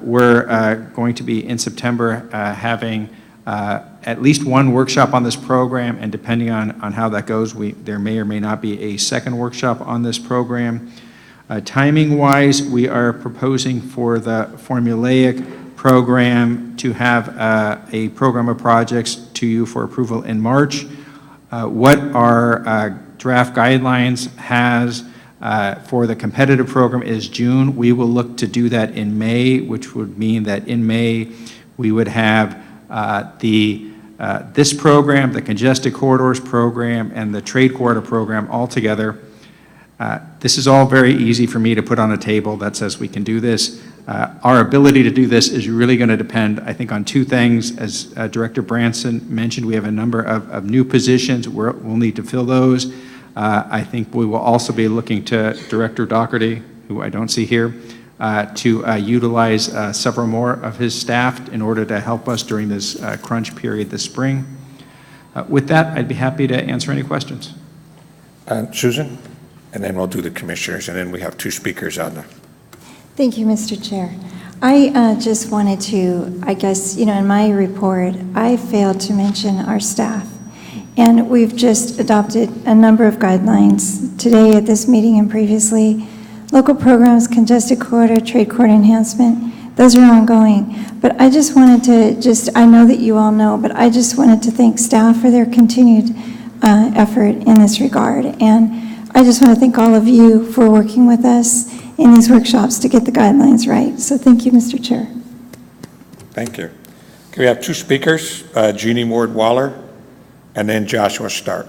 we're going to be in September having at least one workshop on this program, and depending on how that goes, there may or may not be a second workshop on this program. Timing-wise, we are proposing for the formulaic program to have a program of projects to you for approval in March. What our draft guidelines has for the competitive program is June. We will look to do that in May, which would mean that in May we would have this program, the Congested Corridors program, and the Trade Corridor program all together. This is all very easy for me to put on a table that says we can do this. Our ability to do this is really going to depend, I think, on two things. As Director Branson mentioned, we have a number of new positions. We'll need to fill those. I think we will also be looking to Director Doherty, who I don't see here, to utilize several more of his staff in order to help us during this crunch period this spring. With that, I'd be happy to answer any questions. Susan? And then we'll do the commissioners, and then we have two speakers on the. Thank you, Mr. Chair. I just wanted to, I guess, in my report, I failed to mention our staff. And we've just adopted a number of guidelines today at this meeting and previously. Local programs, Congested Corridor, Trade Corridor Enhancement, those are ongoing. But I just wanted to I know that you all know, but I just wanted to thank staff for their continued effort in this regard. And I just want to thank all of you for working with us in these workshops to get the guidelines right. So thank you, Mr. Chair. Thank you. Okay, we have two speakers, Jeannie Ward-Waller and then Joshua Stark.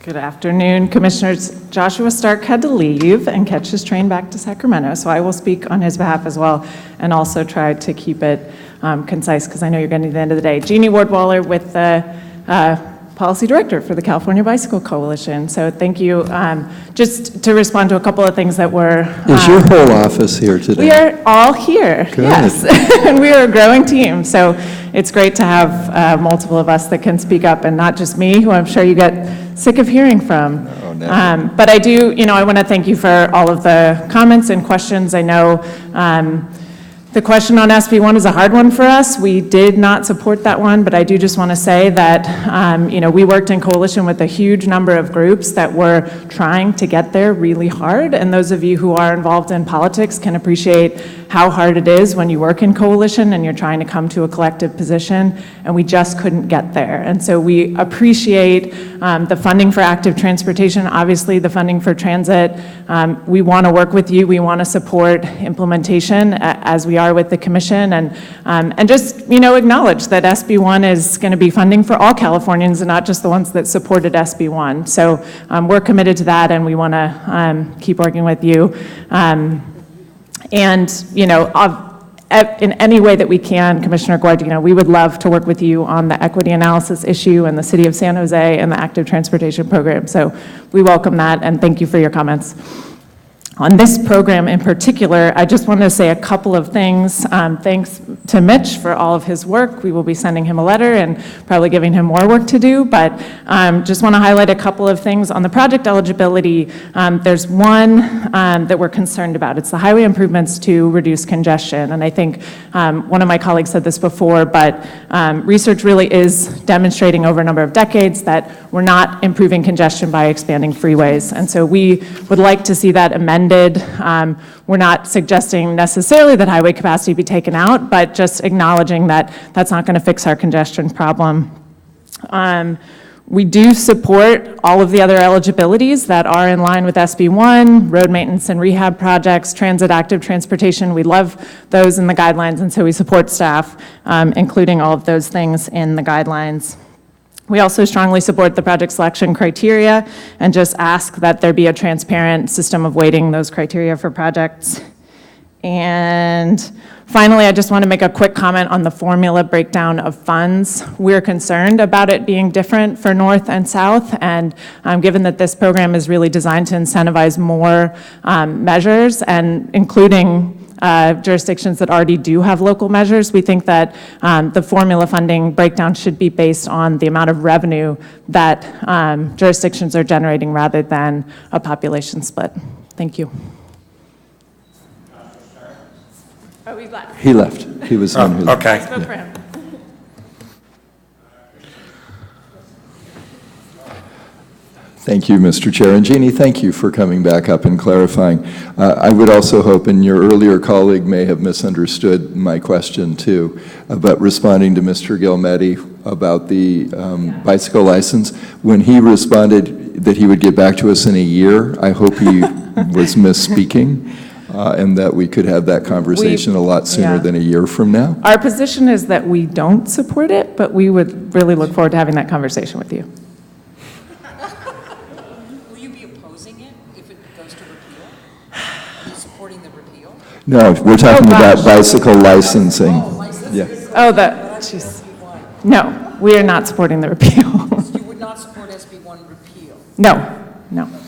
Good afternoon, Commissioners. Joshua Stark had to leave and catch his train back to Sacramento, so I will speak on his behalf as well and also try to keep it concise because I know you're getting to the end of the day. Jeannie Ward-Waller with the Policy Director for the California Bicycle Coalition. So thank you. Just to respond to a couple of things that were... Is your whole office here today? We are all here, Good. yes. And we are a growing team. So it's great to have multiple of us that can speak up and not just me, who I'm sure you get sick of hearing from. No, never. But I do, I want to thank you for all of the comments and questions. I know the question on SB1 is a hard one for us. We did not support that one, but I do just want to say that, we worked in coalition with a huge number of groups that were trying to get there really hard. And those of you who are involved in politics can appreciate how hard it is when you work in coalition and you're trying to come to a collective position, and we just couldn't get there. And so we appreciate the funding for active transportation, obviously the funding for transit. We want to work with you. We want to support implementation as we are with the commission, and just acknowledge that SB1 is going to be funding for all Californians and not just the ones that supported SB1. So we're committed to that, and we want to keep working with you. in any way that we can, Commissioner Guardino, we would love to work with you on the equity analysis issue and the City of San Jose and the active transportation program. So we welcome that, and thank you for your comments. On this program in particular, I just wanted to say a couple of things. Thanks to Mitch for all of his work. We will be sending him a letter and probably giving him more work to do, but just want to highlight a couple of things. On the project eligibility, there's one that we're concerned about. It's the highway improvements to reduce congestion, and I think one of my colleagues said this before, but research really is demonstrating over a number of decades that we're not improving congestion by expanding freeways, and so we would like to see that amended. We're not suggesting necessarily that highway capacity be taken out, but just acknowledging that that's not going to fix our congestion problem. We do support all of the other eligibilities that are in line with SB1, road maintenance and rehab projects, transit active transportation. We love those in the guidelines, and so we support staff, including all of those things in the guidelines. We also strongly support the project selection criteria and just ask that there be a transparent system of weighting those criteria for projects. And finally, I just want to make a quick comment on the formula breakdown of funds. We're concerned about it being different for North and South, and given that this program is really designed to incentivize more measures, and including jurisdictions that already do have local measures, we think that the formula funding breakdown should be based on the amount of revenue that jurisdictions are generating rather than a population split. Thank you. Oh, he left. He left. He was on his. Okay. I spoke for him. Thank you, Mr. Chair. And Jeannie, thank you for coming back up and clarifying. I would also hope, and your earlier colleague may have misunderstood my question too, about responding to Mr. Gilmetti about the bicycle license. When he responded that he would get back to us in a year, I hope he was misspeaking, and that we could have that conversation a lot sooner than a year from now. Our position is that we don't support it, but we would really look forward to having that conversation with you. No, we're talking about bicycle licensing. Yeah. Oh, jeez. No, we are not supporting the repeal. You would not support SB1 repeal? No,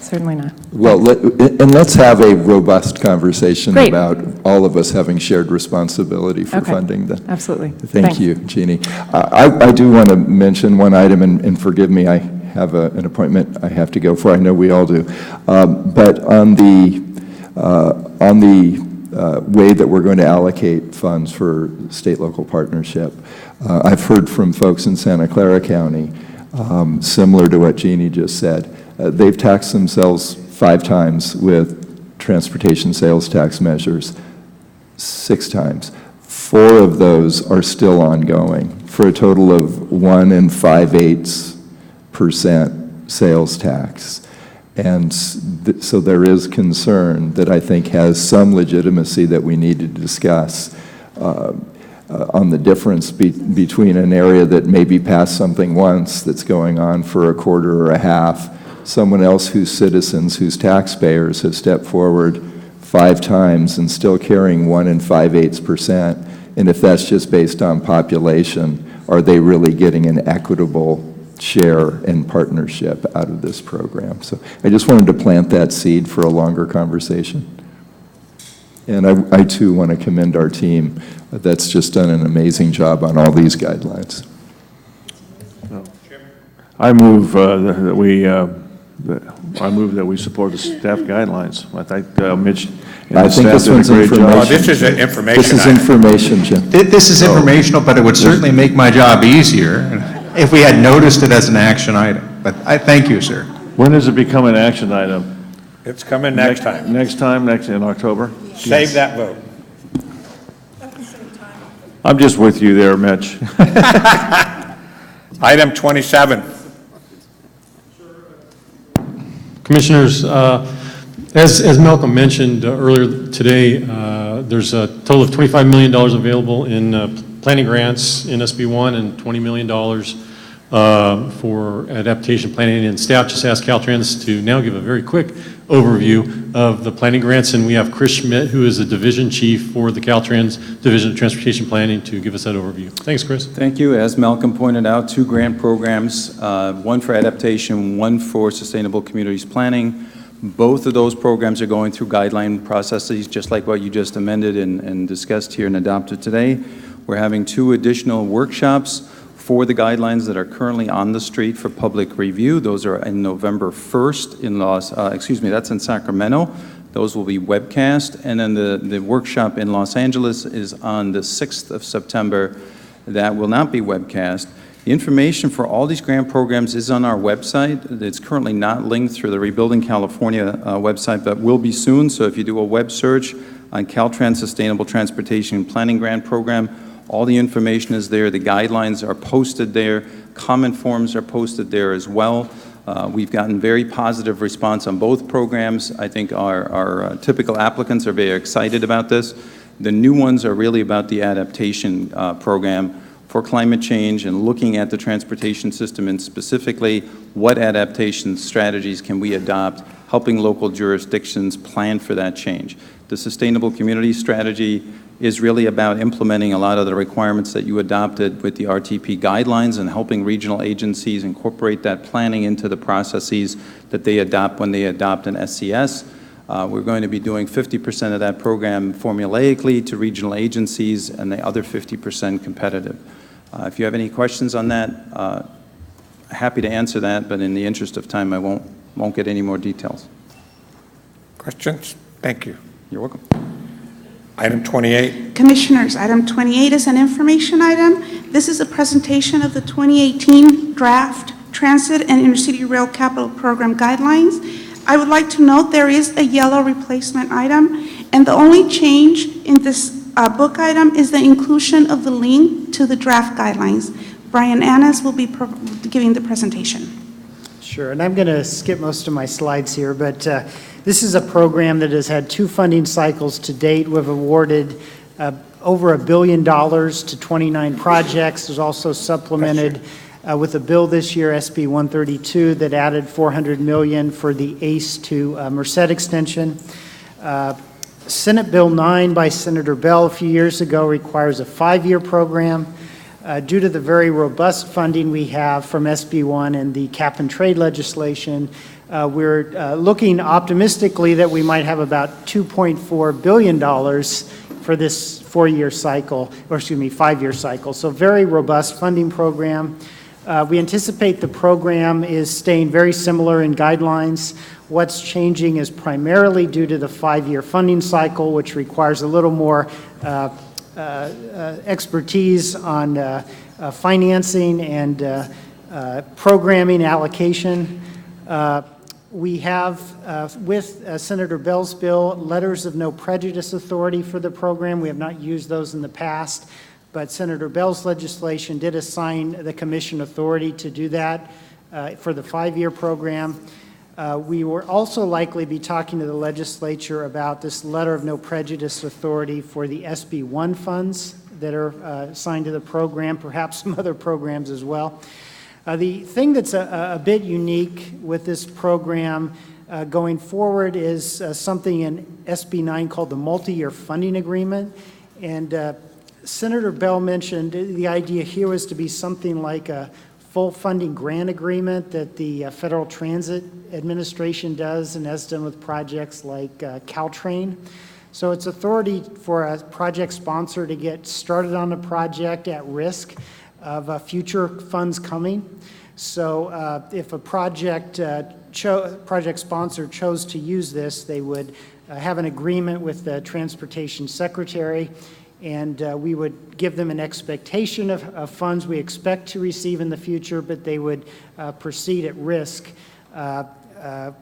certainly not. Well, let's have a robust conversation Great. about all of us having shared responsibility for funding the. Absolutely. Thank Thanks. you, Jeannie. I do want to mention one item, and forgive me, I have an appointment I have to go for. I know we all do. But on the way that we're going to allocate funds for state-local partnership, I've heard from folks in Santa Clara County, similar to what Jeannie just said. They've taxed themselves 5 times with transportation sales tax measures, 6 times. 4 of those are still ongoing, for a total of 1 5/8% sales tax. And so there is concern that I think has some legitimacy that we need to discuss on the difference between an area that maybe passed something once that's going on for a quarter or a half, someone else whose citizens, whose taxpayers have stepped forward 5 times and still carrying 1 5/8%. And if that's just based on population, are they really getting an equitable share and partnership out of this program? So I just wanted to plant that seed for a longer conversation. And I too want to commend our team that's just done an amazing job on all these guidelines. I move that we support the staff guidelines. I think Mitch and I the think staff this did a one's great job. information. Oh, this is an information This is item. information, Jim. This is informational, but it would certainly make my job easier if we had noticed it as an action item. But I thank you, sir. When does it become an action item? It's coming next time. Next time, in October? Save that vote. I'm just with you there, Mitch. Item 27. Commissioners, as Malcolm mentioned earlier today, there's a total of $25 million available in planning grants in SB1 and $20 million for adaptation planning, and staff just asked Caltrans to now give a very quick overview of the planning grants, and we have Chris Schmidt, who is the division chief for the Caltrans Division of Transportation Planning, to give us that overview. Thanks, Chris. Thank you. As Malcolm pointed out, 2 grant programs, one for adaptation, one for sustainable communities planning. Both of those programs are going through guideline processes, just like what you just amended and discussed here and adopted today. We're having 2 additional workshops for the guidelines that are currently on the street for public review. Those are in November 1st in that's in Sacramento. Those will be webcast. And then the workshop in Los Angeles is on the 6th of September. That will not be webcast. The information for all these grant programs is on our website. It's currently not linked through the Rebuilding California website, but will be soon. So if you do a web search on Caltrans Sustainable Transportation Planning Grant Program, all the information is there. The guidelines are posted there. Comment forms are posted there as well. We've gotten very positive response on both programs. I think our typical applicants are very excited about this. The new ones are really about the adaptation program for climate change and looking at the transportation system, and specifically what adaptation strategies can we adopt, helping local jurisdictions plan for that change. The Sustainable Community Strategy is really about implementing a lot of the requirements that you adopted with the RTP guidelines and helping regional agencies incorporate that planning into the processes that they adopt when they adopt an SCS. We're going to be doing 50% of that program formulaically to regional agencies and the other 50% competitive. If you have any questions on that, happy to answer that, but in the interest of time, I won't get any more details. Questions? Thank you. You're welcome. Item 28. Commissioners, item 28 is an information item. This is a presentation of the 2018 draft Transit and Intercity Rail Capital Program Guidelines. I would like to note there is a yellow replacement item, and the only change in this book item is the inclusion of the link to the draft guidelines. Brian Annis will be giving the presentation. Sure, and I'm going to skip most of my slides here, but this is a program that has had 2 funding cycles to date. We've awarded over $1 billion to 29 projects. There's also supplemented with a bill this year, SB 132, that added $400 million for the ACE to Merced extension. Senate Bill 9 by Senator Bell a few years ago requires a 5-year program. Due to the very robust funding we have from SB 1 and the cap and trade legislation, we're looking optimistically that we might have about $2.4 billion for this 4-year cycle, or excuse me, 5-year cycle. So very robust funding program. We anticipate the program is staying very similar in guidelines. What's changing is primarily due to the 5-year funding cycle, which requires a little more expertise on financing and programming allocation. We have, with Senator Bell's bill, letters of no prejudice authority for the program. We have not used those in the past, but Senator Bell's legislation did assign the commission authority to do that for the 5-year program. We will also likely be talking to the legislature about this letter of no prejudice authority for the SB 1 funds that are assigned to the program, perhaps some other programs as well. The thing that's a bit unique with this program going forward is something in SB 9 called the multi-year funding agreement. And Senator Bell mentioned the idea here was to be something like a full funding grant agreement that the Federal Transit Administration does and has done with projects like Caltrain. So it's authority for a project sponsor to get started on a project at risk of future funds coming. So if a project sponsor chose to use this, they would have an agreement with the Transportation Secretary, and we would give them an expectation of funds we expect to receive in the future, but they would proceed at risk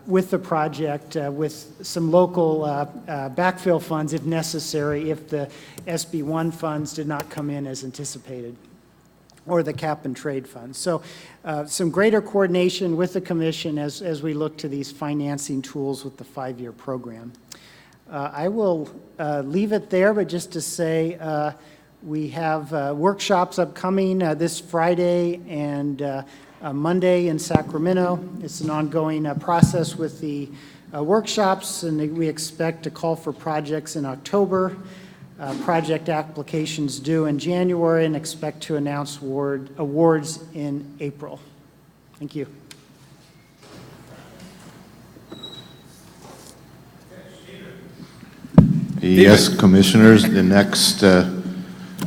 with the project with some local backfill funds if necessary, if the SB 1 funds did not come in as anticipated, or the cap and trade funds. So some greater coordination with the commission as we look to these financing tools with the 5-year program. I will leave it there, but just to say We have workshops upcoming this Friday and Monday in Sacramento. It's an ongoing process with the workshops, and we expect to call for projects in October. Project applications due in January, and expect to announce awards in April. Thank you. Yes, Commissioners, the next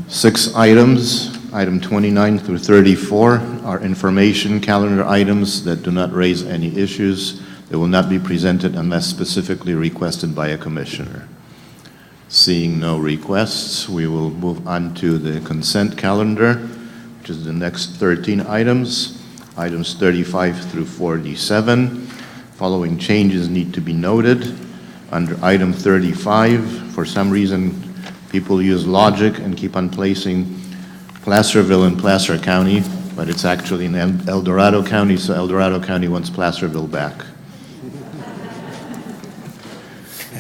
6 items, item 29 through 34, are information calendar items that do not raise any issues. They will not be presented unless specifically requested by a commissioner. Seeing no requests, we will move on to the consent calendar, which is the next 13 items, items 35 through 47. Following changes need to be noted. Under item 35, for some reason, people use logic and keep on placing Placerville in Placer County, but it's actually in El Dorado County, so El Dorado County wants Placerville back.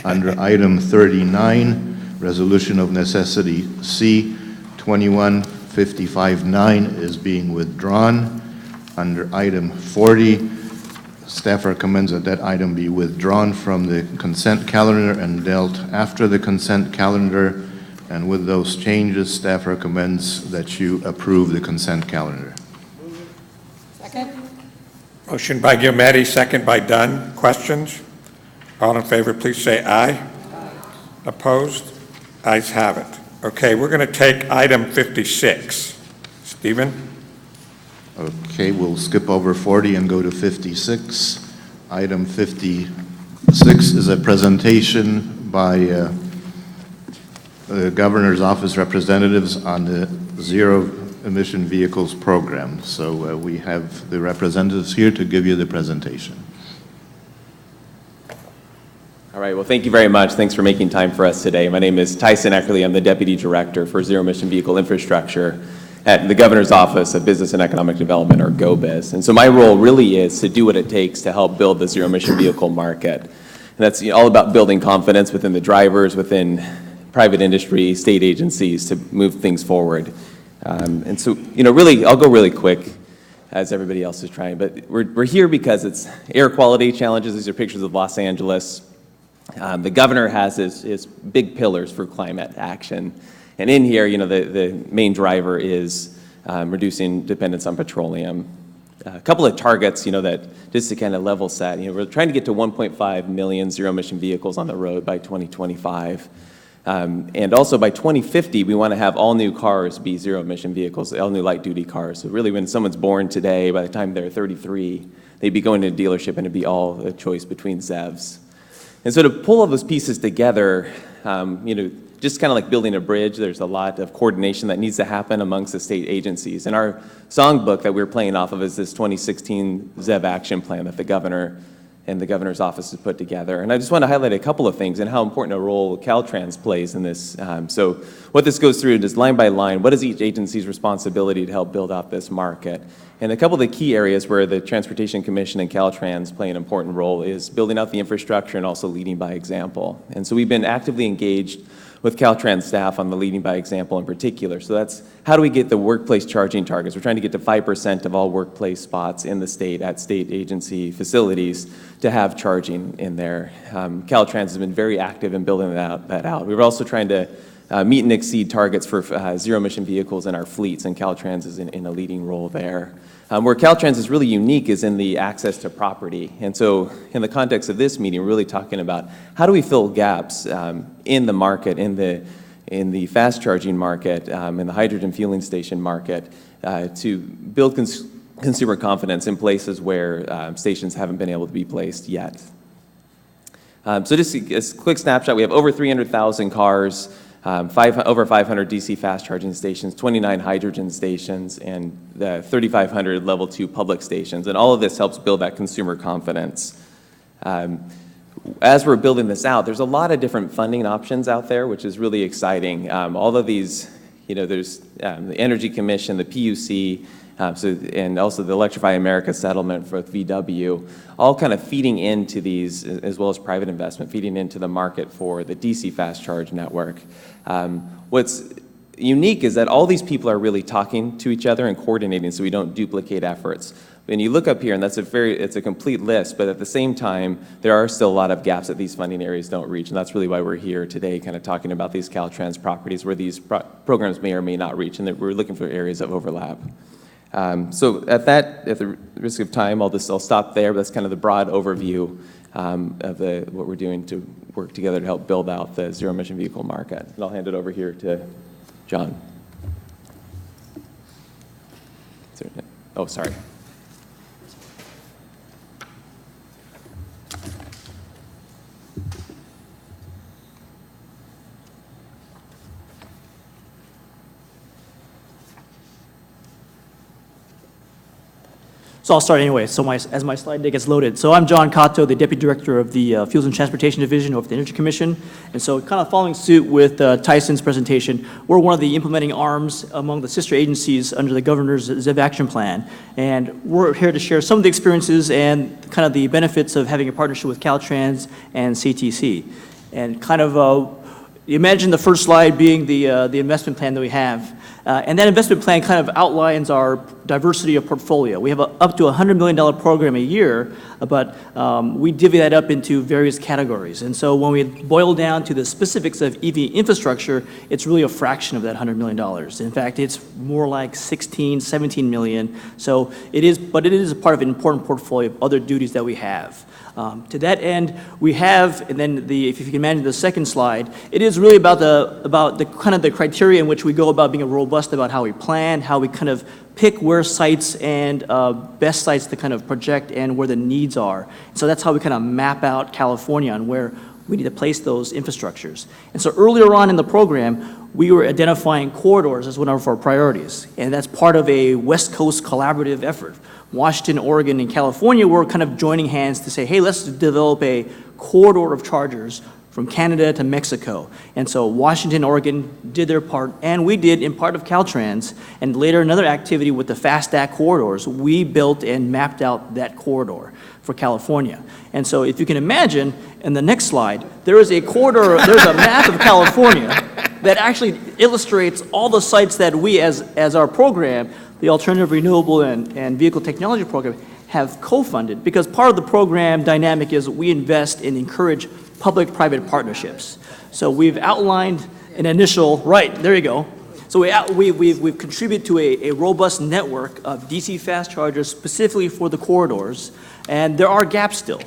Under item 39, resolution of necessity C 2155-9 is being withdrawn. Under item 40, staff recommends that that item be withdrawn from the consent calendar and dealt after the consent calendar. And with those changes, staff recommends that you approve the consent calendar. Second. Motion by Gilmetti, second by Dunn. Questions? All in favor, please say aye. Aye. Opposed? Ayes have it. Okay, we're going to take item 56. Stephen? Okay, we'll skip over 40 and go to 56. Item 56 is a presentation by the Governor's Office representatives on the Zero Emission Vehicles program. So we have the representatives here to give you the presentation. All right, well, thank you very much. Thanks for making time for us today. My name is Tyson Eckerly. I'm the Deputy Director for Zero Emission Vehicle Infrastructure at the Governor's Office of Business and Economic Development, or GOBIZ. And so my role really is to do what it takes to help build the zero emission vehicle market. And that's all about building confidence within the drivers, within private industry, state agencies to move things forward. And so, really, I'll go really quick as everybody else is trying, but we're here because it's air quality challenges. These are pictures of Los Angeles. The governor has his big pillars for climate action. And in here, the main driver is reducing dependence on petroleum. A couple of targets, that just to kind of level set, we're trying to get to 1.5 million zero emission vehicles on the road by 2025. And also by 2050, we want to have all new cars be zero emission vehicles, all new light duty cars. So really when someone's born today, by the time they're 33, they'd be going to a dealership and it'd be all a choice between ZEVs. And so to pull all those pieces together, just kind of like building a bridge, there's a lot of coordination that needs to happen amongst the state agencies. And our songbook that we're playing off of is this 2016 ZEV action plan that the governor and the governor's office has put together. And I just want to highlight a couple of things and how important a role Caltrans plays in this. So what this goes through is line by line, what is each agency's responsibility to help build out this market? And a couple of the key areas where the Transportation Commission and Caltrans play an important role is building out the infrastructure and also leading by example. And so we've been actively engaged with Caltrans staff on the leading by example in particular. So that's how do we get the workplace charging targets? We're trying to get to 5% of all workplace spots in the state at state agency facilities to have charging in there. Caltrans has been very active in building that out. We were also trying to meet and exceed targets for zero emission vehicles in our fleets, and Caltrans is in a leading role there. Where Caltrans is really unique is in the access to property. And so in the context of this meeting, we're really talking about how do we fill gaps in the market, in the fast charging market, in the hydrogen fueling station market, to build consumer confidence in places where stations haven't been able to be placed yet. So just a quick snapshot, we have over 300,000 cars, over 500 DC fast charging stations, 29 hydrogen stations, and 3,500 level 2 public stations. And all of this helps build that consumer confidence. As we're building this out, there's a lot of different funding options out there, which is really exciting. All of these, there's the Energy Commission, the PUC, and also the Electrify America settlement for VW, all kind of feeding into these, as well as private investment, feeding into the market for the DC fast charge network. What's unique is that all these people are really talking to each other and coordinating so we don't duplicate efforts. When you look up here, and it's a complete list, but at the same time, there are still a lot of gaps that these funding areas don't reach, and that's really why we're here today, kind of talking about these Caltrans properties where these programs may or may not reach, and that we're looking for areas of overlap. So at the risk of time, I'll stop there, but that's kind of the broad overview of what we're doing to work together to help build out the zero-emission vehicle market. And I'll hand it over here to John. Oh, sorry. So I'll start anyway, so as my slide deck gets loaded. So I'm John Cotto, the Deputy Director of the Fuels and Transportation Division of the Energy Commission. And so kind of following suit with Tyson's presentation, we're one of the implementing arms among the sister agencies under the Governor's ZEV Action Plan. And we're here to share some of the experiences and kind of the benefits of having a partnership with Caltrans and CTC. And kind of imagine the first slide being the investment plan that we have. And that investment plan kind of outlines our diversity of portfolio. We have up to a $100 million program a year, but we divvy that up into various categories. And so when we boil down to the specifics of EV infrastructure, it's really a fraction of that $100 million. In fact, it's more like 16, 17 million. So it is, but it is a part of an important portfolio of other duties that we have. To that end, we have, and then if you can imagine the second slide, it is really about the kind of the criteria in which we go about being robust about how we plan, how we kind of pick where sites and best sites to kind of project and where the needs are. So that's how we kind of map out California and where we need to place those infrastructures. And so earlier on in the program, we were identifying corridors as one of our priorities, and that's part of a West Coast collaborative effort. Washington, Oregon, and California were kind of joining hands to say, hey, let's develop a corridor of chargers from Canada to Mexico. And so Washington, Oregon did their part, and we did in part of Caltrans, and later another activity with the Fast Act corridors, we built and mapped out that corridor for California. And so if you can imagine, in the next slide, there is a corridor, there's a map of California that actually illustrates all the sites that we, as our program, the Alternative Renewable and Vehicle Technology Program, have co-funded, because part of the program dynamic is we invest and encourage public-private partnerships. So we've outlined an initial, right, there you go. So we've contributed to a robust network of DC fast chargers specifically for the corridors, and there are gaps still.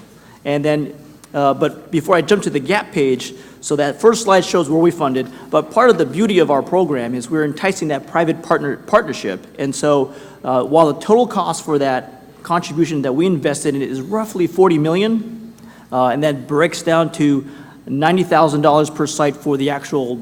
And then, but before I jump to the gap page, so that first slide shows where we funded, but part of the beauty of our program is we're enticing that private partnership. And so while the total cost for that contribution that we invested in is roughly $40 million, and that breaks down to $90,000 per site for the actual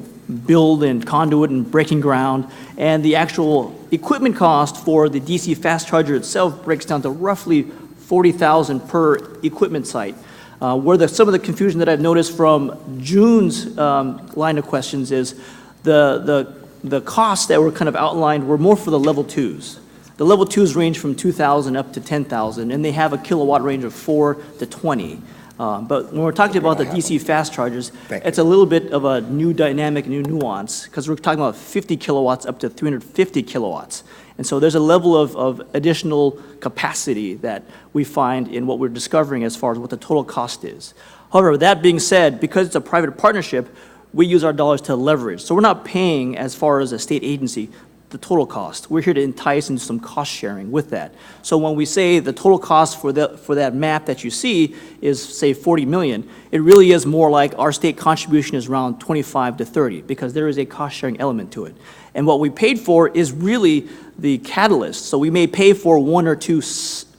build and conduit and breaking ground, and the actual equipment cost for the DC fast charger itself breaks down to roughly $40,000 per equipment site. Where some of the confusion that I've noticed from June's line of questions is the costs that were kind of outlined were more for the level 2s. The level 2s range from 2,000 up to 10,000, and they have a kilowatt range of 4 to 20. But when we're talking about the DC fast chargers, it's a little bit of a new dynamic, new nuance, because we're talking about 50 kilowatts up to 350 kilowatts. And so there's a level of additional capacity that we find in what we're discovering as far as what the total cost is. However, that being said, because it's a private partnership, we use our dollars to leverage. So we're not paying, as far as a state agency, the total cost. We're here to entice into some cost sharing with that. So when we say the total cost for that map that you see is, say, 40 million, it really is more like our state contribution is around 25 to 30, because there is a cost sharing element to it. And what we paid for is really the catalyst. So we may pay for 1 or 2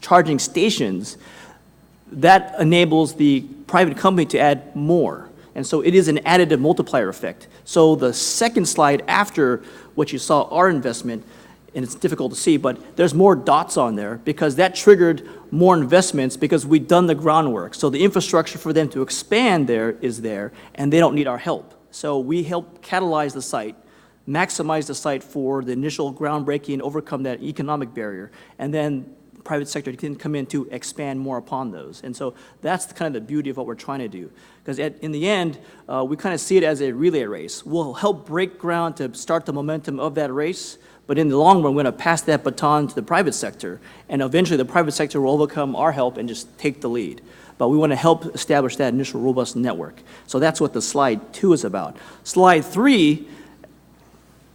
charging stations. That enables the private company to add more. And so it is an additive multiplier effect. So the second slide after what you saw our investment, and it's difficult to see, but there's more dots on there because that triggered more investments because we've done the groundwork. So the infrastructure for them to expand there is there, and they don't need our help. So we help catalyze the site, maximize the site for the initial groundbreaking, overcome that economic barrier, and then private sector can come in to expand more upon those. And so that's kind of the beauty of what we're trying to do. Because in the end, we kind of see it as a relay race. We'll help break ground to start the momentum of that race, but in the long run, we're going to pass that baton to the private sector, and eventually the private sector will overcome our help and just take the lead. But we want to help establish that initial robust network. So that's what the slide 2 is about. Slide 3,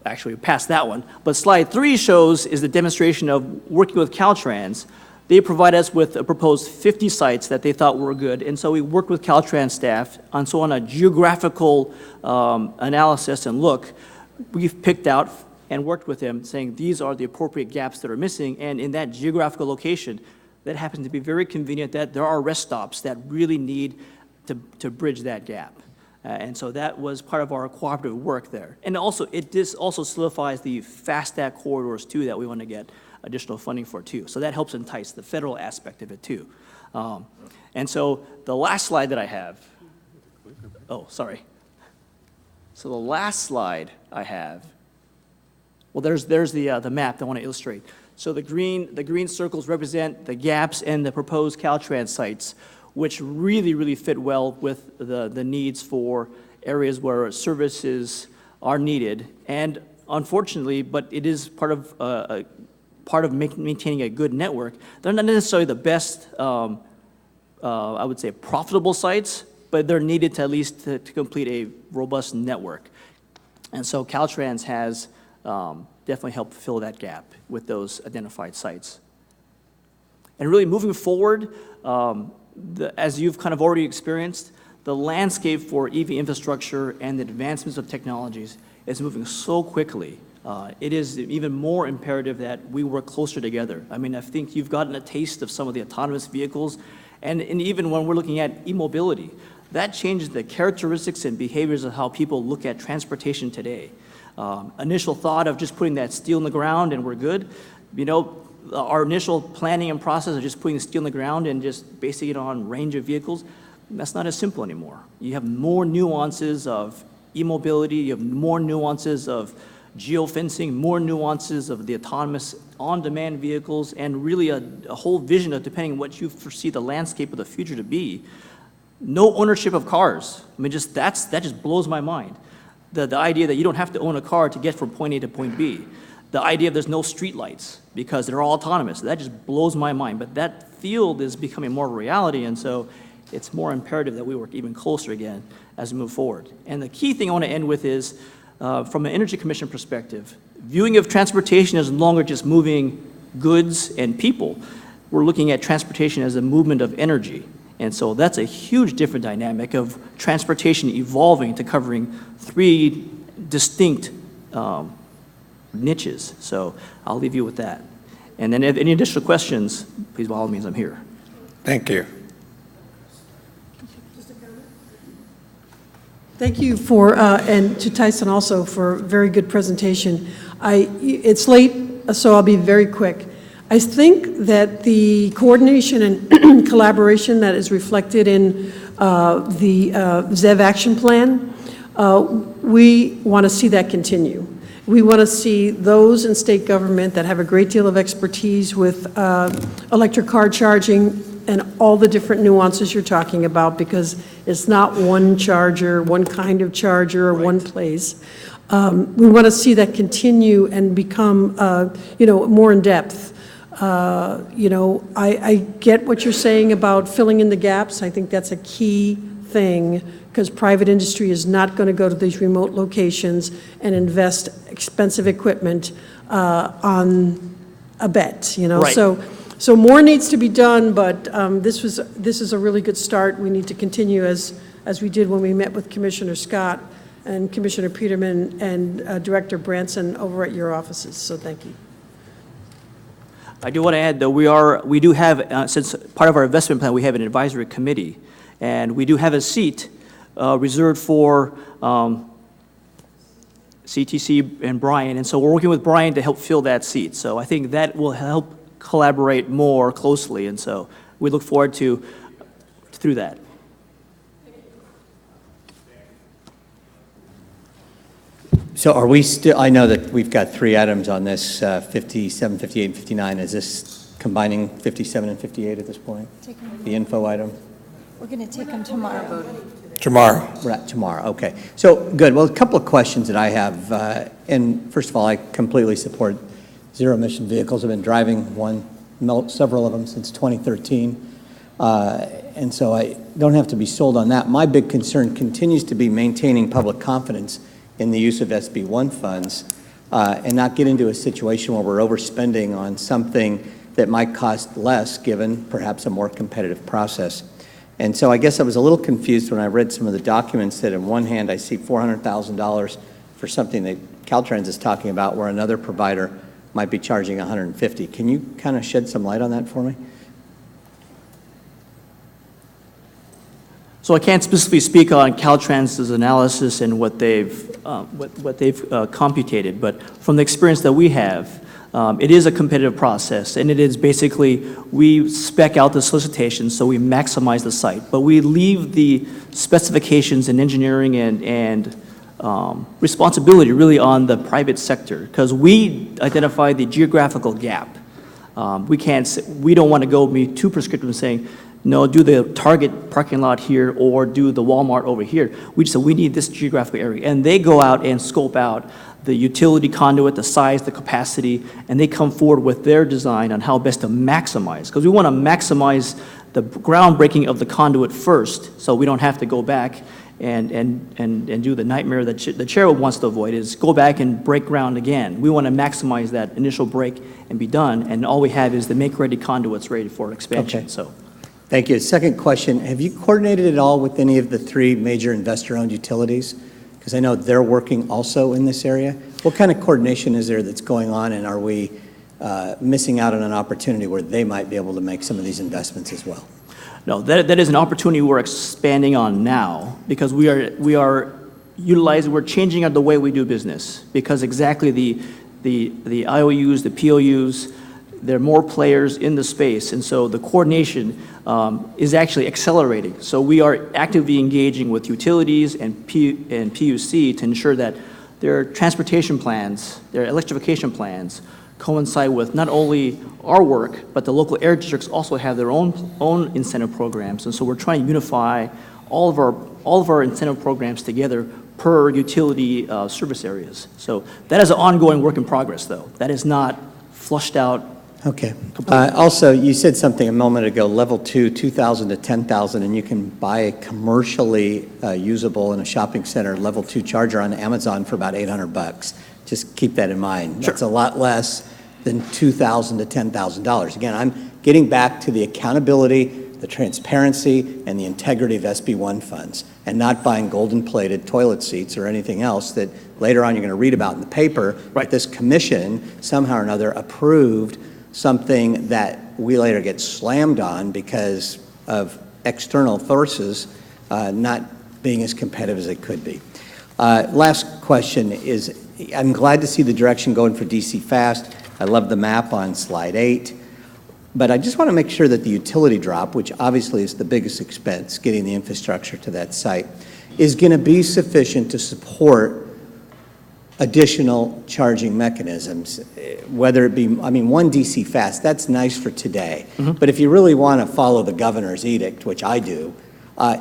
actually we passed that one, but slide 3 shows is the demonstration of working with Caltrans. They provide us with a proposed 50 sites that they thought were good, and so we worked with Caltrans staff on a geographical analysis and look. We've picked out and worked with them saying these are the appropriate gaps that are missing, and in that geographical location, that happens to be very convenient that there are rest stops that really need to bridge that gap. And so that was part of our cooperative work there. And also, this also solidifies the FAST Act corridors too that we want to get additional funding for too. So that helps entice the federal aspect of it too. And so the last slide that I have, oh, sorry. So the last slide I have, well, there's the map that I want to illustrate. So the green circles represent the gaps and the proposed Caltrans sites, which really fit well with the needs for areas where services are needed. And unfortunately, but it is part of maintaining a good network. They're not necessarily the best, I would say, profitable sites, but they're needed to at least to complete a robust network. And so Caltrans has definitely helped fill that gap with those identified sites. And really moving forward, as you've kind of already experienced, the landscape for EV infrastructure and the advancements of technologies is moving so quickly. It is even more imperative that we work closer together. I mean, I think you've gotten a taste of some of the autonomous vehicles, and even when we're looking at e-mobility, that changes the characteristics and behaviors of how people look at transportation today. Initial thought of just putting that steel in the ground and we're good, our initial planning and process of just putting steel in the ground and just basing it on range of vehicles, that's not as simple anymore. You have more nuances of e-mobility, you have more nuances of geofencing, more nuances of the autonomous on-demand vehicles, and really a whole vision of, depending on what you foresee the landscape of the future to be, no ownership of cars. I mean, that just blows my mind. The idea that you don't have to own a car to get from point A to point B. The idea of there's no street lights because they're all autonomous. That just blows my mind. But that field is becoming more of a reality, and so it's more imperative that we work even closer again as we move forward. And the key thing I want to end with is, from an Energy Commission perspective, viewing of transportation as no longer just moving goods and people. We're looking at transportation as a movement of energy. And so that's a huge different dynamic of transportation evolving to covering 3 distinct niches. So I'll leave you with that. And then if any additional questions, please by all means, I'm here. Thank you. Thank you and to Tyson also for a very good presentation. It's late, so I'll be very quick. I think that the coordination and collaboration that is reflected in the ZEV action plan, we want to see that continue. We want to see those in state government that have a great deal of expertise with electric car charging and all the different nuances you're talking about, because it's not one charger, one kind of charger, or one place. We want to see that continue and become, more in depth. I get what you're saying about filling in the gaps. I think that's a key thing, because private industry is not going to go to these remote locations and invest expensive equipment on a bet, Right. So more needs to be done, but this is a really good start. We need to continue as we did when we met with Commissioner Scott and Commissioner Peterman and Director Branson over at your offices. So thank you. I do want to add, though, we do have, since part of our investment plan, we have an advisory committee, and we do have a seat reserved for CTC and Brian, and so we're working with Brian to help fill that seat. So I think that will help collaborate more closely, and so we look forward to through that. So are we still, I know that we've got 3 items on this, 57, 58, and 59. Is this combining 57 and 58 at this point? The info item? We're going to take them tomorrow. Tomorrow. Right, tomorrow, okay. So, good, well, a couple of questions that I have, and first of all, I completely support zero-emission vehicles. I've been driving several of them since 2013, and so I don't have to be sold on that. My big concern continues to be maintaining public confidence in the use of SB1 funds and not get into a situation where we're overspending on something that might cost less given perhaps a more competitive process. And so I guess I was a little confused when I read some of the documents that on one hand I see $400,000 for something that Caltrans is talking about where another provider might be charging $150,000. Can you kind of shed some light on that for me? So I can't specifically speak on Caltrans' analysis and what they've computated, but from the experience that we have, it is a competitive process, and it is basically, we spec out the solicitation, so we maximize the site, but we leave the specifications and engineering and responsibility really on the private sector, because we identify the geographical gap. We don't want to go be too prescriptive in saying, no, do the Target parking lot here or do the Walmart over here. We just say we need this geographical area, and they go out and scope out the utility conduit, the size, the capacity, and they come forward with their design on how best to maximize. Because we want to maximize the groundbreaking of the conduit first, so we don't have to go back and do the nightmare that the chair wants to avoid, is go back and break ground again. We want to maximize that initial break and be done, and all we have is the make-ready conduits ready for expansion. Okay. So. Thank you. Second question, have you coordinated at all with any of the three major investor-owned utilities? Because I know they're working also in this area. What kind of coordination is there that's going on, and are we missing out on an opportunity where they might be able to make some of these investments as well? No, that is an opportunity we're expanding on now, because we are utilizing, we're changing the way we do business, because exactly the IOUs, the POUs, there are more players in the space, and so the coordination is actually accelerating. So we are actively engaging with utilities and PUC to ensure that their transportation plans, their electrification plans, coincide with not only our work, but the local air districts also have their own incentive programs, and so we're trying to unify all of our incentive programs together per utility service areas. So that is an ongoing work in progress, though. That is not flushed out. Okay. Also, you said something a moment ago, level 2, 2,000 to 10,000, and you can buy a commercially usable in a shopping center level 2 charger on Amazon for about $800. Just keep that in mind. Sure. That's a lot less than $2,000 to $10,000. Again, I'm getting back to the accountability, the transparency, and the integrity of SB1 funds, and not buying golden-plated toilet seats or anything else that later on you're going to read about in the paper. Right. This commission somehow or another approved something that we later get slammed on because of external forces not being as competitive as it could be. Last question is, I'm glad to see the direction going for DC Fast. I love the map on slide 8. But I just want to make sure that the utility drop, which obviously is the biggest expense, getting the infrastructure to that site, is going to be sufficient to support additional charging mechanisms, whether it be, I mean, one DC Fast, that's nice for today. Mm-hmm. But if you really want to follow the governor's edict, which I do,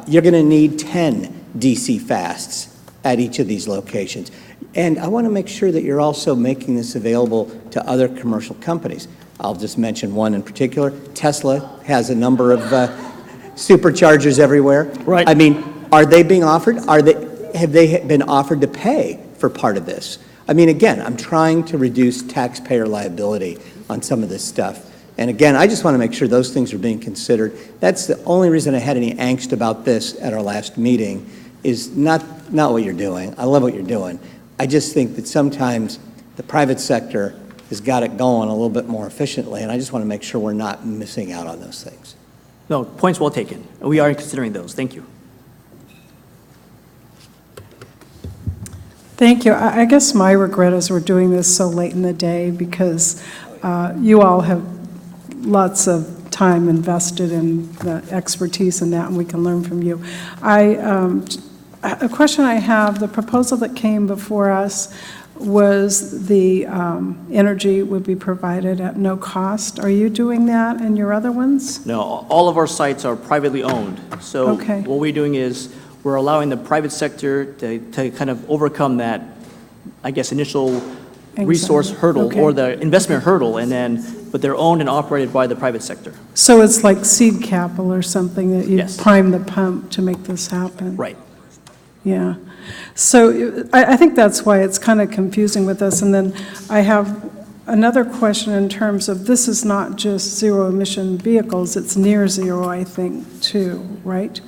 you're going to need 10 DC Fasts at each of these locations. And I want to make sure that you're also making this available to other commercial companies. I'll just mention one in particular. Tesla has a number of superchargers everywhere. Right. I mean, are they being offered? Have they been offered to pay for part of this? I mean, again, I'm trying to reduce taxpayer liability on some of this stuff. And again, I just want to make sure those things are being considered. That's the only reason I had any angst about this at our last meeting, is not what you're doing. I love what you're doing. I just think that sometimes the private sector has got it going a little bit more efficiently, and I just want to make sure we're not missing out on those things. No, points well taken. We are considering those. Thank you. Thank you. I guess my regret is we're doing this so late in the day, because you all have lots of time invested in the expertise in that, and we can learn from you. A question I have, the proposal that came before us was the energy would be provided at no cost. Are you doing that in your other ones? No, all of our sites are privately owned. So Okay. what we're doing is we're allowing the private sector to kind of overcome that, I guess, initial resource hurdle Okay. or the investment hurdle, but they're owned and operated by the private sector. So it's like seed capital or something that you Yes. prime the pump to make this happen? Right. Yeah. So I think that's why it's kind of confusing with us. And then I have another question in terms of this is not just zero-emission vehicles, it's near zero, I think, too, right?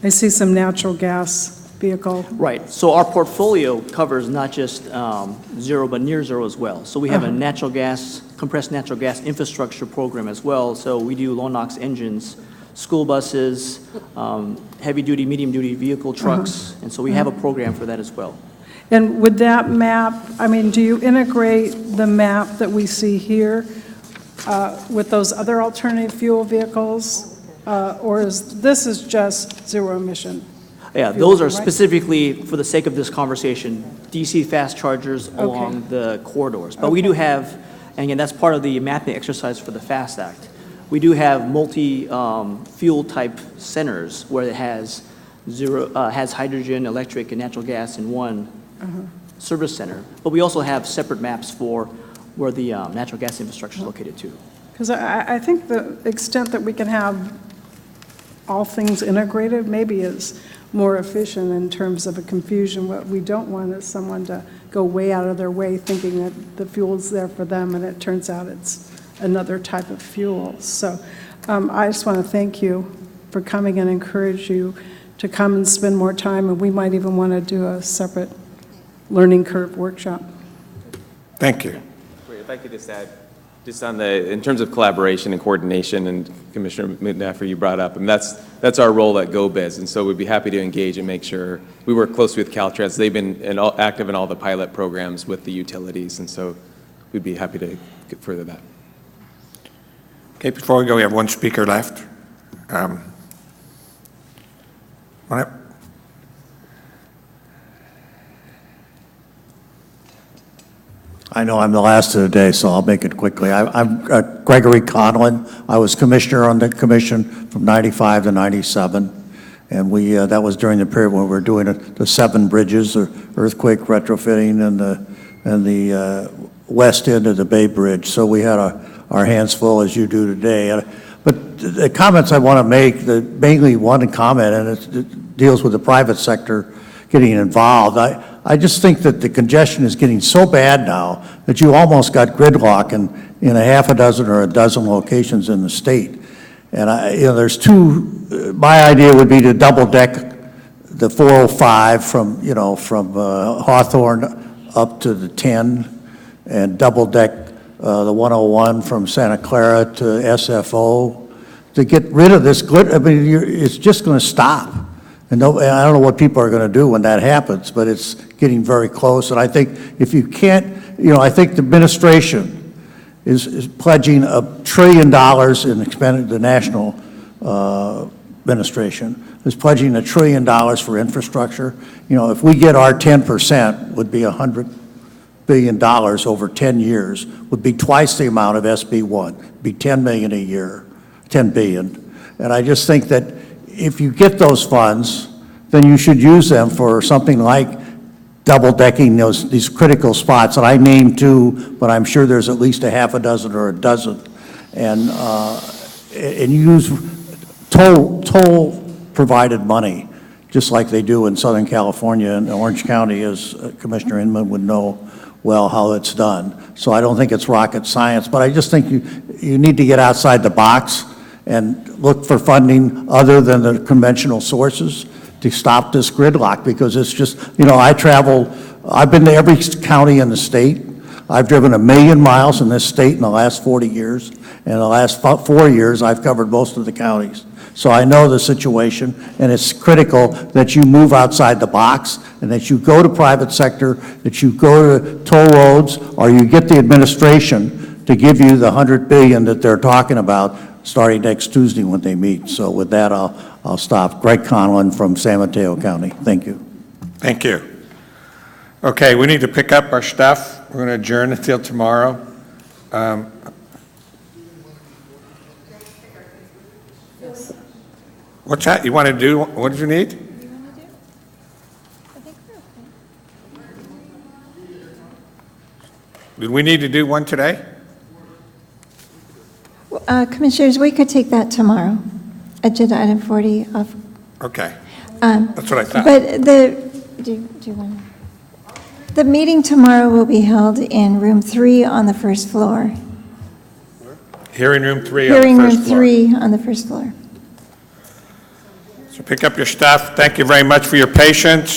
I see some natural gas vehicle. Right. So our portfolio covers not just zero, but near zero as well. So we have a compressed natural gas infrastructure program as well. So we do low-NOx engines, school buses, heavy-duty, medium-duty vehicle trucks. And so we have a program for that as well. And would that map, I mean, do you integrate the map that we see here with those other alternative fuel vehicles? Or this is just zero-emission? Yeah, those are specifically, for the sake of this conversation, DC fast chargers along the corridors. But we do have, and again, that's part of the mapping exercise for the FAST Act. We do have multi-fuel type centers where it has has hydrogen, electric, and natural gas in one service center. But we also have separate maps for where the natural gas infrastructure is located too. Because I think the extent that we can have all things integrated maybe is more efficient in terms of a confusion. What we don't want is someone to go way out of their way thinking that the fuel's there for them and it turns out it's another type of fuel. So I just want to thank you for coming and encourage you to come and spend more time, and we might even want to do a separate learning curve workshop. Thank you. Great. If I could just add, just on in terms of collaboration and coordination, and Commissioner McNaffer, you brought up, and that's our role at GoBiz, and so we'd be happy to engage and make sure we work closely with Caltrans. They've been active in all the pilot programs with the utilities, and so we'd be happy to further that. Okay, before we go, we have one speaker left. I know I'm the last of the day, so I'll make it quickly. I'm Gregory Conlon. I was commissioner on the commission from 95 to 97, and that was during the period when we were doing the 7 bridges, the earthquake retrofitting, and the west end of the Bay Bridge. So we had our hands full, as you do today. But the comments I want to make, mainly one comment, and it deals with the private sector getting involved. I just think that the congestion is getting so bad now that you almost got gridlock in a half a dozen or a dozen locations in the state. And there's my idea would be to double deck the 405 from Hawthorne up to the 10, and double deck the 101 from Santa Clara to SFO to get rid of this grid. I mean, it's just going to stop. And I don't know what people are going to do when that happens, but it's getting very close. And I think if you can't, I think the administration is pledging $1 trillion in the national administration is pledging $1 trillion for infrastructure. If we get our 10%, would be $100 billion over 10 years, would be twice the amount of SB1, be $10 million a year, $10 billion. And I just think that if you get those funds, then you should use them for something like double-decking these critical spots. And I named 2, but I'm sure there's at least a half a dozen or a dozen. And use toll-provided money, just like they do in Southern California and Orange County, as Commissioner Inman would know well how it's done. So I don't think it's rocket science, but I just think you need to get outside the box and look for funding other than the conventional sources to stop this gridlock, because it's just, I've been to every county in the state. I've driven 1 million miles in this state in the last 40 years. And in the last 4 years, I've covered most of the counties. So I know the situation, and it's critical that you move outside the box and that you go to private sector, that you go to toll roads, or you get the administration to give you the $100 billion that they're talking about starting next Tuesday when they meet. So with that, I'll stop. Greg Conlon from San Mateo County. Thank you. Thank you. Okay, we need to pick up our stuff. We're going to adjourn until tomorrow. What's that? You want to do, what did you need? Did we need to do one today? Commissioners, we could take that tomorrow, agenda item 40 off. Okay, Um, that's what I thought. But do you want to? The meeting tomorrow will be held in room 3 on the first floor. Hearing room 3 on the Hearing room first floor. 3 on the first floor. So pick up your stuff. Thank you very much for your patience.